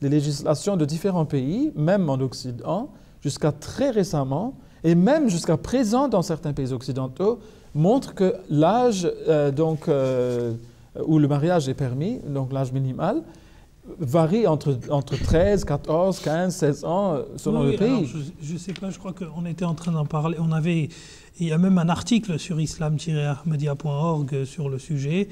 les législations de différents pays, même en Occident, jusqu'à très récemment, et même jusqu'à présent dans certains pays occidentaux, montrent que l'âge où le mariage est permis, donc l'âge minimal, varie entre 13, 14, 15, 16 ans selon le pays. Alors, je ne sais pas, je crois qu'on était en train d'en parler. Il y a même un article sur islam-ahmedia.org sur le sujet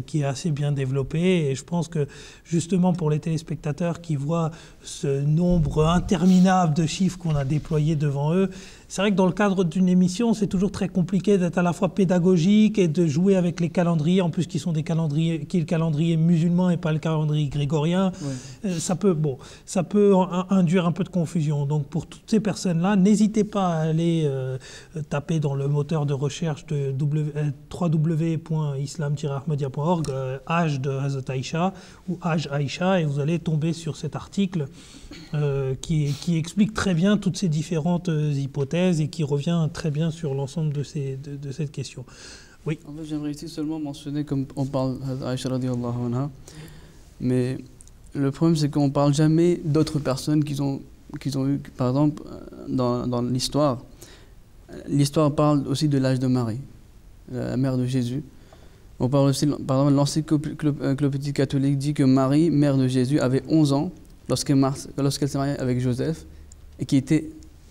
qui est assez bien développé. Et je pense que justement pour les téléspectateurs qui voient ce nombre interminable de chiffres qu'on a déployés devant eux, c'est vrai que dans le cadre d'une émission, c'est toujours très compliqué d'être à la fois pédagogique et de jouer avec les calendriers, en plus qui sont des calendriers, qui est le calendrier musulman et pas le calendrier grégorien. Oui. Ça peut induire un peu de confusion. Donc pour toutes ces personnes-là, n'hésitez pas à aller taper dans le moteur de recherche de www.islam-ahmedia.org âge de Hazrat Aïcha ou âge Aïcha, et vous allez tomber sur cet article qui explique très bien toutes ces différentes hypothèses et qui revient très bien sur l'ensemble de cette question. Oui. En fait, j'aimerais ici seulement mentionner, comme on parle d'Aïcha radiyallahu anha, mais le problème c'est qu'on ne parle jamais d'autres personnes qui ont eu, par exemple, dans l'histoire. L'histoire parle aussi de l'âge de Marie, la mère de Jésus. On parle aussi, par exemple, l'encyclopédie catholique dit que Marie, mère de Jésus, avait 11 ans lorsqu'elle s'est mariée avec Joseph et qui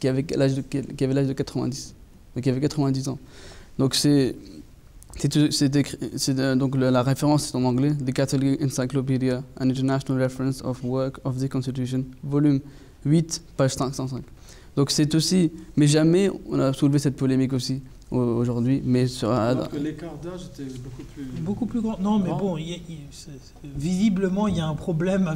avait l'âge de 90, donc qui avait 90 ans. Donc donc la référence c'est en anglais, The Catholic Encyclopedia, an International Reference of Work of the Constitution, volume 8, page 505. Donc c'est aussi, mais jamais on a soulevé cette polémique aussi aujourd'hui, mais sur alors que l'écart d'âge était beaucoup plus grand. Non, mais bon, visiblement il y a un problème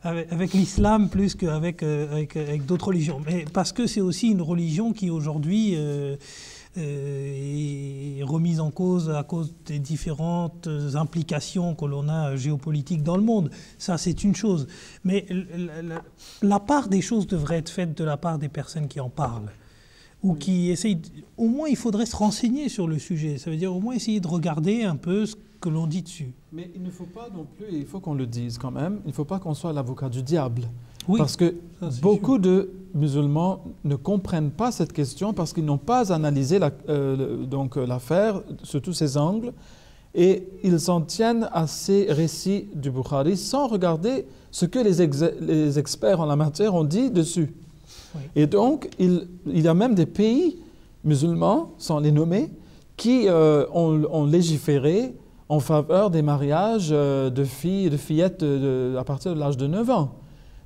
avec l'islam plus qu'avec avec d'autres religions. Mais parce que c'est aussi une religion qui aujourd'hui est remise en cause à cause des différentes implications que l'on a géopolitiques dans le monde. Ça, c'est une chose. Mais la part des choses devrait être faite de la part des personnes qui en parlent. Ou qui essayent... Au moins, il faudrait se renseigner sur le sujet. Ça veut dire au moins essayer de regarder un peu ce que l'on dit dessus. Mais il ne faut pas non plus, il faut qu'on le dise quand même, il ne faut pas qu'on soit l'avocat du diable. Oui, parce que beaucoup de musulmans ne comprennent pas cette question parce qu'ils n'ont pas analysé l'affaire sous tous ses angles et ils s'en tiennent à ces récits du Bukhari sans regarder ce que les experts en la matière ont dit dessus. Oui. Et donc, il y a même des pays musulmans, sans les nommer, qui ont légiféré en faveur des mariages de filles et de fillettes à partir de l'âge de 9 ans.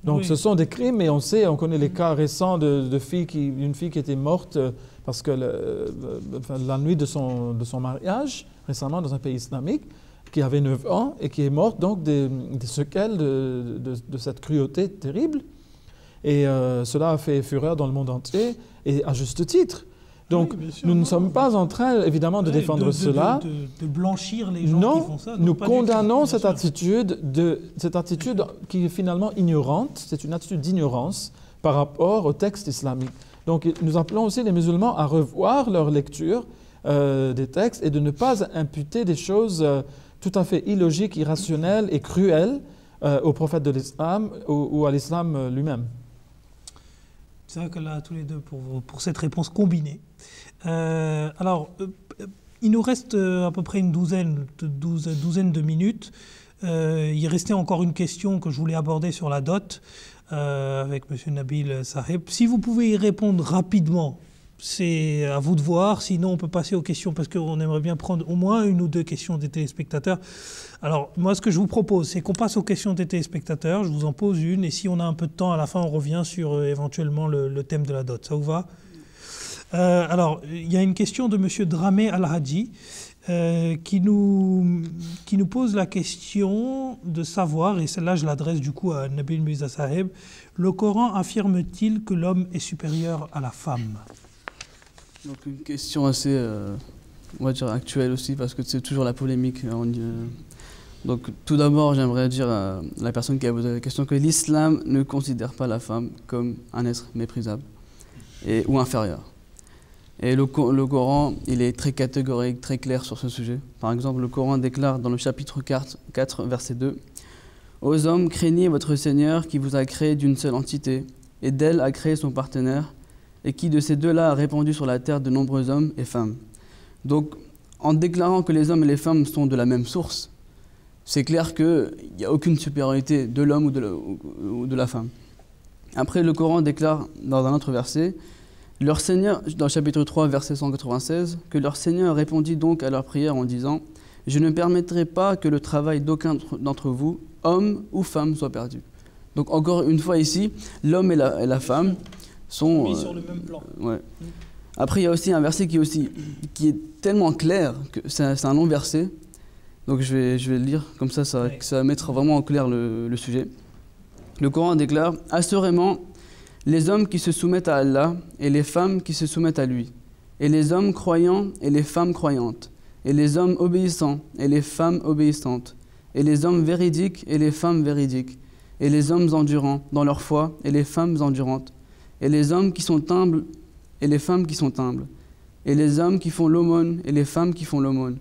Donc oui. Ce sont des crimes, et on connaît les cas récents d'une fille qui était morte parce que la nuit de son mariage, récemment dans un pays islamique, qui avait 9 ans et qui est morte donc des séquelles de cette cruauté terrible. Et cela a fait fureur dans le monde entier, et à juste titre. Donc, oui, sûr, nous ne sommes pas en train, évidemment, de défendre cela. De blanchir les gens qui font ça. Non, nous condamnons cette attitude qui est finalement ignorante. C'est une attitude d'ignorance par rapport au texte islamique. Donc nous appelons aussi les musulmans à revoir leur lecture des textes et de ne pas imputer des choses tout à fait illogiques, irrationnelles et cruelles au prophète de l'islam ou à l'islam lui-même. C'est vrai que là, tous les deux, pour cette réponse combinée. Il nous reste à peu près une douzaine de minutes. Il restait encore une question que je voulais aborder sur la dot avec M. Nabil Saheb. Si vous pouvez y répondre rapidement, c'est à vous de voir. Sinon, on peut passer aux questions parce qu'on aimerait bien prendre au moins une ou deux questions des téléspectateurs. Alors, moi, ce que je vous propose, c'est qu'on passe aux questions des téléspectateurs. Je vous en pose une et si on a un peu de temps, à la fin, on revient sur éventuellement le thème de la dot. Ça vous va ? Alors, il y a une question de M. Dramé Al-Hadji qui nous pose la question de savoir, et celle-là je l'adresse du coup à Nabil Mirza Saheb, le Coran affirme-t-il que l'homme est supérieur à la femme ? Donc une question assez, on va dire, actuelle aussi, parce que c'est toujours la polémique. Donc tout d'abord, j'aimerais dire à la personne qui a posé la question que l'islam ne considère pas la femme comme un être méprisable ou inférieur. Et le Coran, il est très catégorique, très clair sur ce sujet. Par exemple, le Coran déclare dans le chapitre 4 verset 2 « Aux hommes, craignez votre Seigneur qui vous a créé d'une seule entité, et d'elle a créé son partenaire, et qui de ces deux-là a répandu sur la terre de nombreux hommes et femmes. » Donc, en déclarant que les hommes et les femmes sont de la même source, c'est clair qu'il n'y a aucune supériorité de l'homme ou de la femme. Après, le Coran déclare dans un autre verset « Leur Seigneur, dans le chapitre 3, verset 196, que leur Seigneur répondit donc à leur prière en disant « Je ne permettrai pas que le travail d'aucun d'entre vous, homme ou femme, soit perdu. » Donc encore une fois ici, l'homme et la femme sont... mis sur le même plan. Ouais. Après, il y a aussi un verset qui est tellement clair, que c'est un long verset, donc je vais le lire, comme ça va mettre vraiment en clair le sujet. Le Coran déclare « Assurément, les hommes qui se soumettent à Allah et les femmes qui se soumettent à lui, et les hommes croyants et les femmes croyantes, et les hommes obéissants et les femmes obéissantes, et les hommes véridiques et les femmes véridiques, et les hommes endurants dans leur foi et les femmes endurantes, et les hommes qui sont humbles et les femmes qui sont humbles, et les hommes qui font l'aumône et les femmes qui font l'aumône,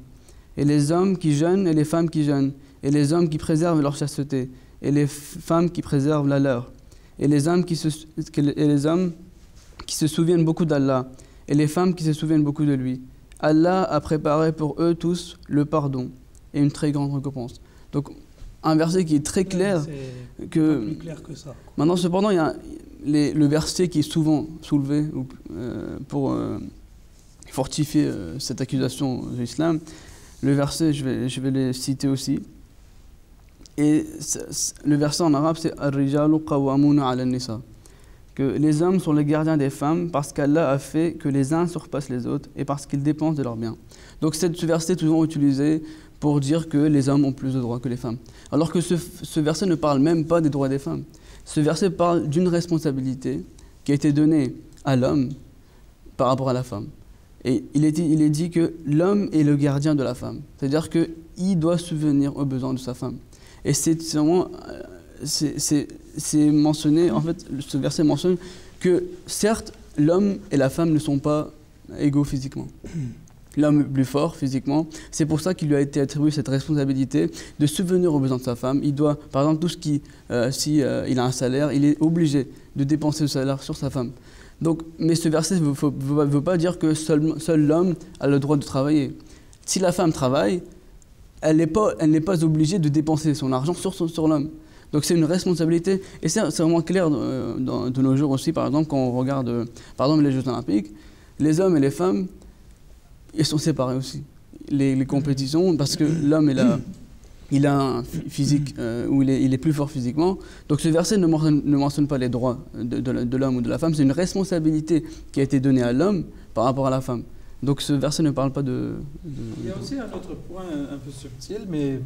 et les hommes qui jeûnent et les femmes qui jeûnent, et les hommes qui préservent leur chasteté, et les femmes qui préservent la leur, et les hommes qui se souviennent beaucoup d'Allah, et les femmes qui se souviennent beaucoup de lui. Allah a préparé pour eux tous le pardon et une très grande récompense. Donc, un verset qui est très clair. C'est que... plus clair que ça. Maintenant, cependant, il y a le verset qui est souvent soulevé pour fortifier cette accusation de l'islam. Le verset, je vais les citer aussi. Et le verset en arabe, c'est « Ar-rijalu qawwamuna 'ala an-nisa » que les hommes sont les gardiens des femmes parce qu'Allah a fait que les uns surpassent les autres et parce qu'ils dépensent de leurs biens. Donc ce verset est toujours utilisé pour dire que les hommes ont plus de droits que les femmes. Alors que ce verset ne parle même pas des droits des femmes. Ce verset parle d'une responsabilité qui a été donnée à l'homme par rapport à la femme. Et il est dit que l'homme est le gardien de la femme. C'est-à-dire qu'il doit subvenir aux besoins de sa femme. Et c'est mentionné, en fait, ce verset mentionne que certes, l'homme et la femme ne sont pas égaux physiquement. L'homme est plus fort physiquement, c'est pour ça qu'il lui a été attribué cette responsabilité de subvenir aux besoins de sa femme. Il doit, par exemple, tout ce qui, il a un salaire, il est obligé de dépenser le salaire sur sa femme. Donc, mais ce verset ne veut pas dire que seul l'homme a le droit de travailler. Si la femme travaille, elle n'est pas obligée de dépenser son argent sur l'homme. Donc c'est une responsabilité. Et c'est vraiment clair de nos jours aussi, par exemple, quand on regarde par exemple, les Jeux Olympiques, les hommes et les femmes, ils sont séparés aussi. Les compétitions, parce que l'homme il a un physique où il est plus fort physiquement. Donc ce verset ne mentionne pas les droits de l'homme ou de la femme, c'est une responsabilité qui a été donnée à l'homme par rapport à la femme. Donc ce verset ne parle pas de... Il y a aussi un autre point un peu subtil, mais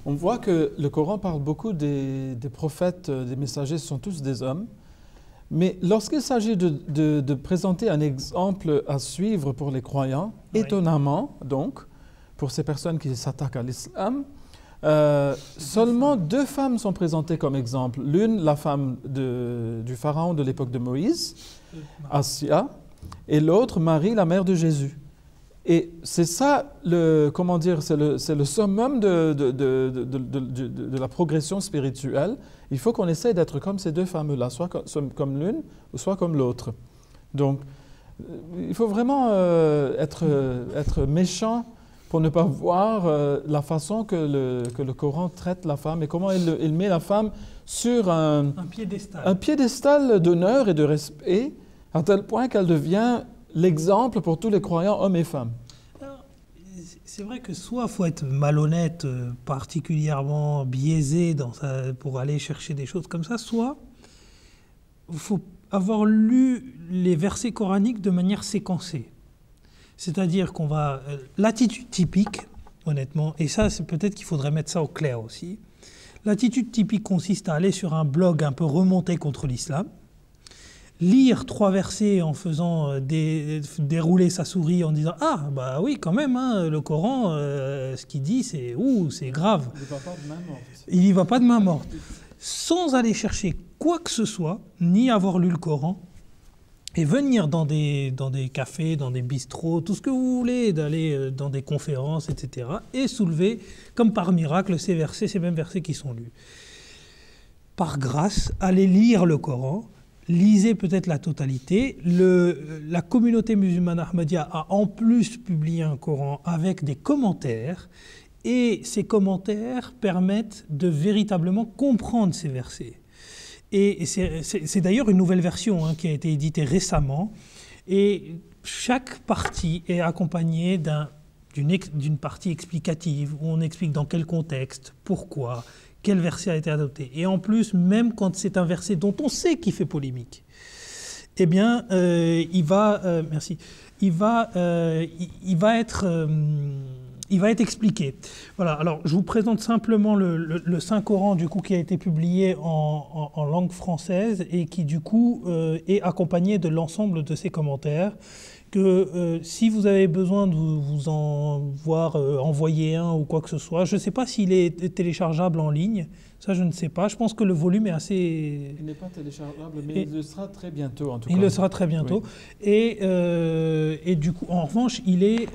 on voit que le Coran parle beaucoup des prophètes, des messagers, ce sont tous des hommes. Mais lorsqu'il s'agit de présenter un exemple à suivre pour les croyants, oui. Étonnamment, donc, pour ces personnes qui s'attaquent à l'islam, seulement 2 femmes sont présentées comme exemple. L'une, la femme du pharaon de l'époque de Moïse, Assia, et l'autre, Marie, la mère de Jésus. Et c'est ça, comment dire, c'est le summum de la progression spirituelle. Il faut qu'on essaye d'être comme ces deux femmes-là, soit comme l'une ou soit comme l'autre. Donc, il faut vraiment être méchant pour ne pas voir la façon que le Coran traite la femme et comment il met la femme sur un piédestal d'honneur et de respect, à tel point qu'elle devient l'exemple pour tous les croyants, hommes et femmes. Alors, c'est vrai que soit il faut être malhonnête, particulièrement biaisé pour aller chercher des choses comme ça, soit il faut avoir lu les versets coraniques de manière séquencée. C'est-à-dire qu'on va... L'attitude typique, honnêtement, et ça, c'est peut-être qu'il faudrait mettre ça au clair aussi, l'attitude typique consiste à aller sur un blog un peu remonté contre l'islam, lire 3 versets en faisant dérouler sa souris en disant « Ah, bah oui, quand même, hein, le Coran, ce qu'il dit, c'est grave. » Il ne va pas de main morte. Il n'y va pas de main morte. Sans aller chercher quoi que ce soit, ni avoir lu le Coran, et venir dans des cafés, dans des bistrots, tout ce que vous voulez, d'aller dans des conférences, etc., et soulever, comme par miracle, ces mêmes versets qui sont lus. Par grâce, allez lire le Coran, lisez peut-être la totalité. La communauté musulmane Ahmadiyya a en plus publié un Coran avec des commentaires, et ces commentaires permettent de véritablement comprendre ces versets. Et c'est d'ailleurs une nouvelle version qui a été éditée récemment, et chaque partie est accompagnée d'une partie explicative, où on explique dans quel contexte, pourquoi, quel verset a été adopté. Et en plus, même quand c'est un verset dont on sait qu'il fait polémique, eh bien, il va être expliqué. Voilà, alors je vous présente simplement le Saint-Coran du coup, qui a été publié en langue française et qui du coup est accompagné de l'ensemble de ces commentaires. Que si vous avez besoin de vous en voir envoyer un ou quoi que ce soit, je ne sais pas s'il est téléchargeable en ligne, ça je ne sais pas, je pense que le volume est assez... Il n'est pas téléchargeable, mais il le sera très bientôt en tout cas. Il le sera très bientôt, oui. Et du coup, en revanche, il est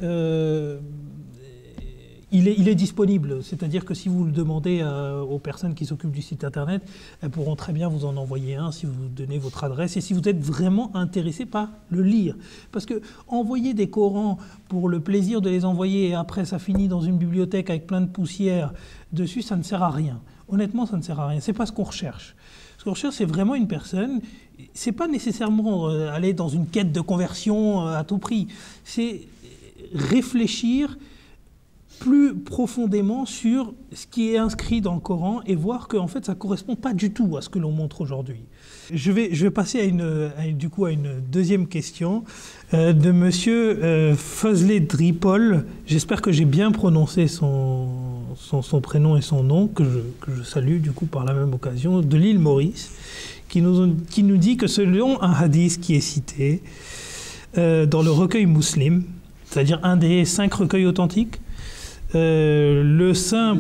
disponible, c'est-à-dire que si vous le demandez aux personnes qui s'occupent du site internet, elles pourront très bien vous en envoyer un si vous donnez votre adresse et si vous êtes vraiment intéressé par le lire. Parce que envoyer des Corans pour le plaisir de les envoyer et après ça finit dans une bibliothèque avec plein de poussière dessus, ça ne sert à rien. Honnêtement, ça ne sert à rien. C'est pas ce qu'on recherche. Ce qu'on recherche, c'est vraiment une personne. C'est pas nécessairement aller dans une quête de conversion à tout prix. C'est réfléchir plus profondément sur ce qui est inscrit dans le Coran et voir qu'en fait ça ne correspond pas du tout à ce que l'on montre aujourd'hui. Je vais passer à une deuxième question de monsieur Fazlé Dripol. J'espère que j'ai bien prononcé son prénom et son nom, que je salue du coup par la même occasion, de l'île Maurice, qui nous dit que selon un hadith qui est cité dans le recueil Muslim, c'est-à-dire un des 5 recueils authentiques, le saint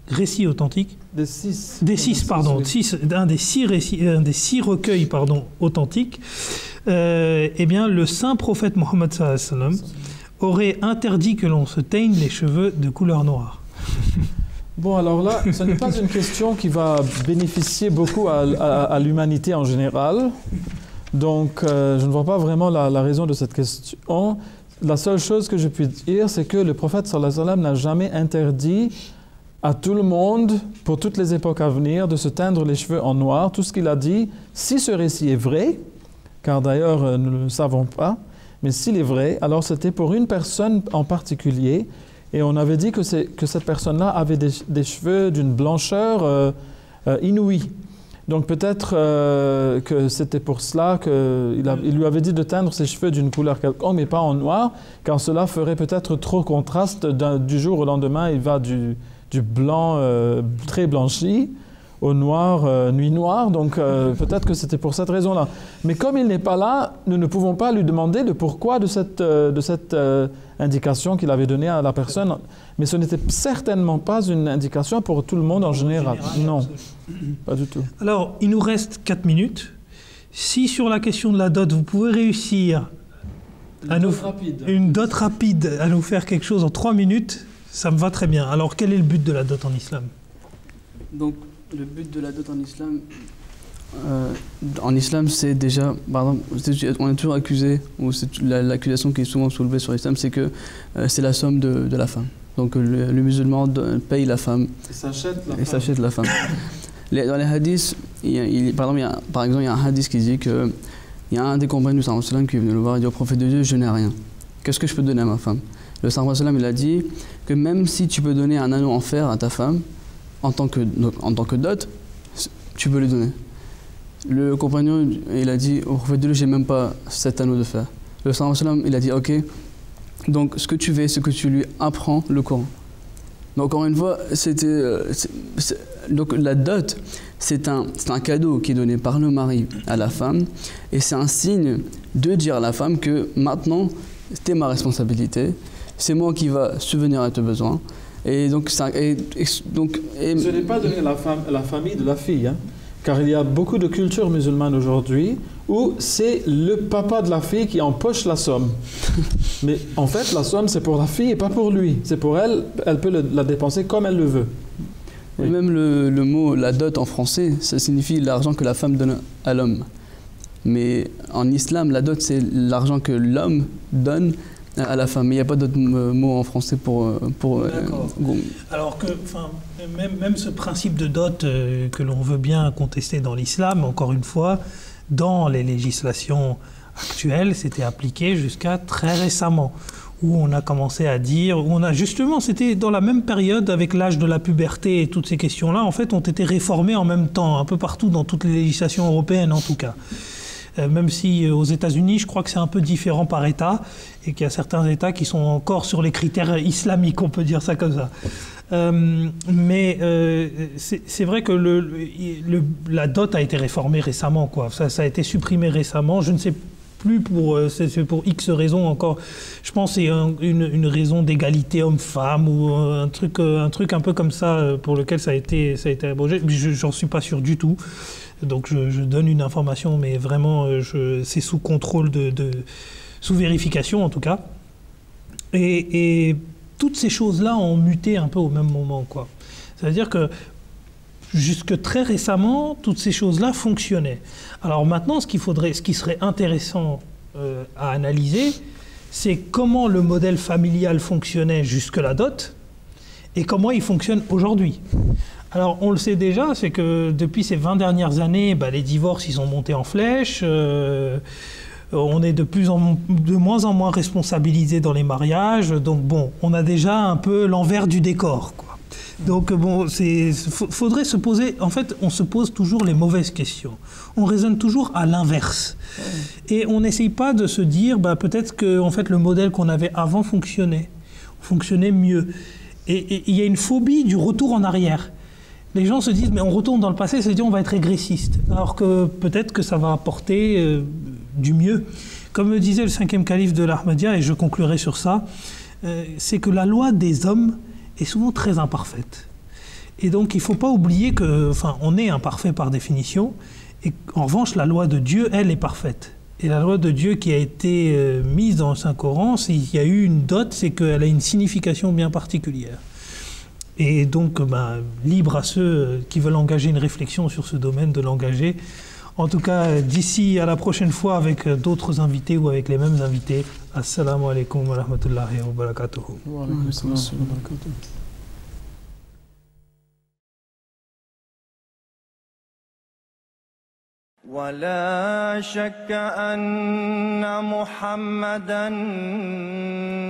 récit authentique un des 6 recueils authentiques, eh bien le saint prophète Mohammed sallallahu alayhi wa sallam aurait interdit que l'on se teigne les cheveux de couleur noire. Bon, alors là, ce n'est pas une question qui va bénéficier beaucoup à l'humanité en général, donc je ne vois pas vraiment la raison de cette question. La seule chose que je puis dire, c'est que le prophète sallallahu alayhi wa sallam n'a jamais interdit à tout le monde, pour toutes les époques à venir, de se teindre les cheveux en noir. Tout ce qu'il a dit, si ce récit est vrai, car d'ailleurs nous ne le savons pas, mais s'il est vrai, alors c'était pour une personne en particulier, et on avait dit que cette personne-là avait des cheveux d'une blancheur inouïe. Donc peut-être que c'était pour cela qu'il lui avait dit de teindre ses cheveux d'une couleur quelconque, mais pas en noir, car cela ferait peut-être trop contraste. Du jour au lendemain, il va du blanc très blanchi au noir, nuit noire. Donc peut-être que c'était pour cette raison-là. Mais comme il n'est pas là, nous ne pouvons pas lui demander le pourquoi de cette indication qu'il avait donnée à la personne. Mais ce n'était certainement pas une indication pour tout le monde en général. Non, pas du tout. Alors, il nous reste 4 minutes. Si sur la question de la dot, vous pouvez réussir une dot rapide, à nous faire quelque chose en 3 minutes, ça me va très bien. Alors, quel est le but de la dot en islam? Donc, le but de la dot en islam, c'est déjà, par exemple, on est toujours accusé, ou c'est l'accusation qui est souvent soulevée sur l'islam, c'est que c'est la somme de la femme. Donc, le musulman paye la femme. Et s'achète la femme. Dans les hadiths, par exemple, il y a un hadith qui dit que il y a un des compagnons du Sallallahu alayhi wa sallam qui est venu le voir et dit au prophète de Dieu, je n'ai rien. Qu'est-ce que je peux donner à ma femme? Le Sallallahu alayhi wa sallam, il a dit que même si tu peux donner un anneau en fer à ta femme, en tant que dot, tu peux lui donner. Le compagnon, il a dit au prophète de Dieu, j'ai même pas cet anneau de fer. Le Sallallahu alayhi wa sallam, il a dit, ok, donc ce que tu fais, c'est que tu lui apprends le Coran. Donc encore une fois, donc la dot, c'est un cadeau qui est donné par le mari à la femme, et c'est un signe de dire à la femme que maintenant, c'est ma responsabilité, c'est moi qui va subvenir à tes besoins. Et donc, ce n'est pas donner la famille de la fille, hein, car il y a beaucoup de cultures musulmanes aujourd'hui où c'est le papa de la fille qui empoche la somme. Mais en fait, la somme, c'est pour la fille et pas pour lui. C'est pour elle, elle peut la dépenser comme elle le veut. Oui. Même le mot la dot en français, ça signifie l'argent que la femme donne à l'homme. Mais en islam, la dot, c'est l'argent que l'homme donne à la femme. Il n'y a pas d'autre mot en français pour Alors que, même ce principe de dot que l'on veut bien contester dans l'islam, encore une fois, dans les législations actuelles, c'était appliqué jusqu'à très récemment, où on a commencé à dire, c'était dans la même période avec l'âge de la puberté et toutes ces questions-là, en fait, ont été réformées en même temps, un peu partout dans toutes les législations européennes en tout cas. Même si aux États-Unis, je crois que c'est un peu différent par État et qu'il y a certains États qui sont encore sur les critères islamiques, on peut dire ça comme ça. Mais c'est vrai que la dot a été réformée récemment, quoi. Ça a été supprimé récemment. Je ne sais plus c'est pour X raisons encore. Je pense que c'est une raison d'égalité homme-femme ou un truc un peu comme ça pour lequel ça a été abrogé. J'en suis pas sûr du tout. Donc je donne une information, mais vraiment c'est sous contrôle sous vérification en tout cas. Et toutes ces choses-là ont muté un peu au même moment, quoi. C'est-à-dire que jusque très récemment, toutes ces choses-là fonctionnaient. Alors maintenant, ce qui serait intéressant à analyser, c'est comment le modèle familial fonctionnait jusque la dot et comment il fonctionne aujourd'hui. Alors, on le sait déjà, c'est que depuis ces 20 dernières années, les divorces, ils ont monté en flèche. On est de moins en moins responsabilisés dans les mariages. Donc, bon, on a déjà un peu l'envers du décor, quoi. Donc, bon, faudrait se poser... En fait, on se pose toujours les mauvaises questions. On raisonne toujours à l'inverse. Et on n'essaye pas de se dire, peut-être que en fait, le modèle qu'on avait avant fonctionnait mieux. Et il y a une phobie du retour en arrière. Les gens se disent, mais on retourne dans le passé, se dit on va être régressiste. Alors que peut-être que ça va apporter du mieux. Comme le disait le 5e calife de l'Ahmadiyya, et je conclurai sur ça, c'est que la loi des hommes est souvent très imparfaite. Et donc il ne faut pas oublier on est imparfait par définition, et en revanche la loi de Dieu, elle, est parfaite. Et la loi de Dieu qui a été mise dans le Saint-Coran, s'il y a eu une dot, c'est qu'elle a une signification bien particulière. Et donc, libre à ceux qui veulent engager une réflexion sur ce domaine de l'engager. En tout cas, d'ici à la prochaine fois avec d'autres invités ou avec les mêmes invités. Assalamu alaikum wa rahmatullahi wa barakatuh. Wa alaikum assalam wa barakatuh. ولا شك أن محمدًا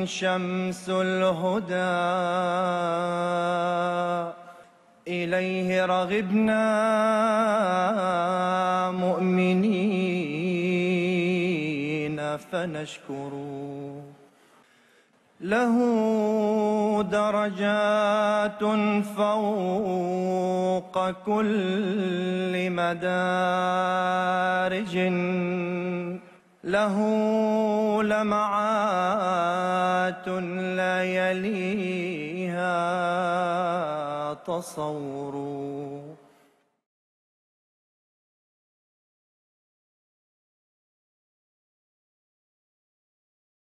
شمس الهدى إليه رغبنا مؤمنين فنشكر له درجات فوق كل مدارج له لمعات لا يليها تصور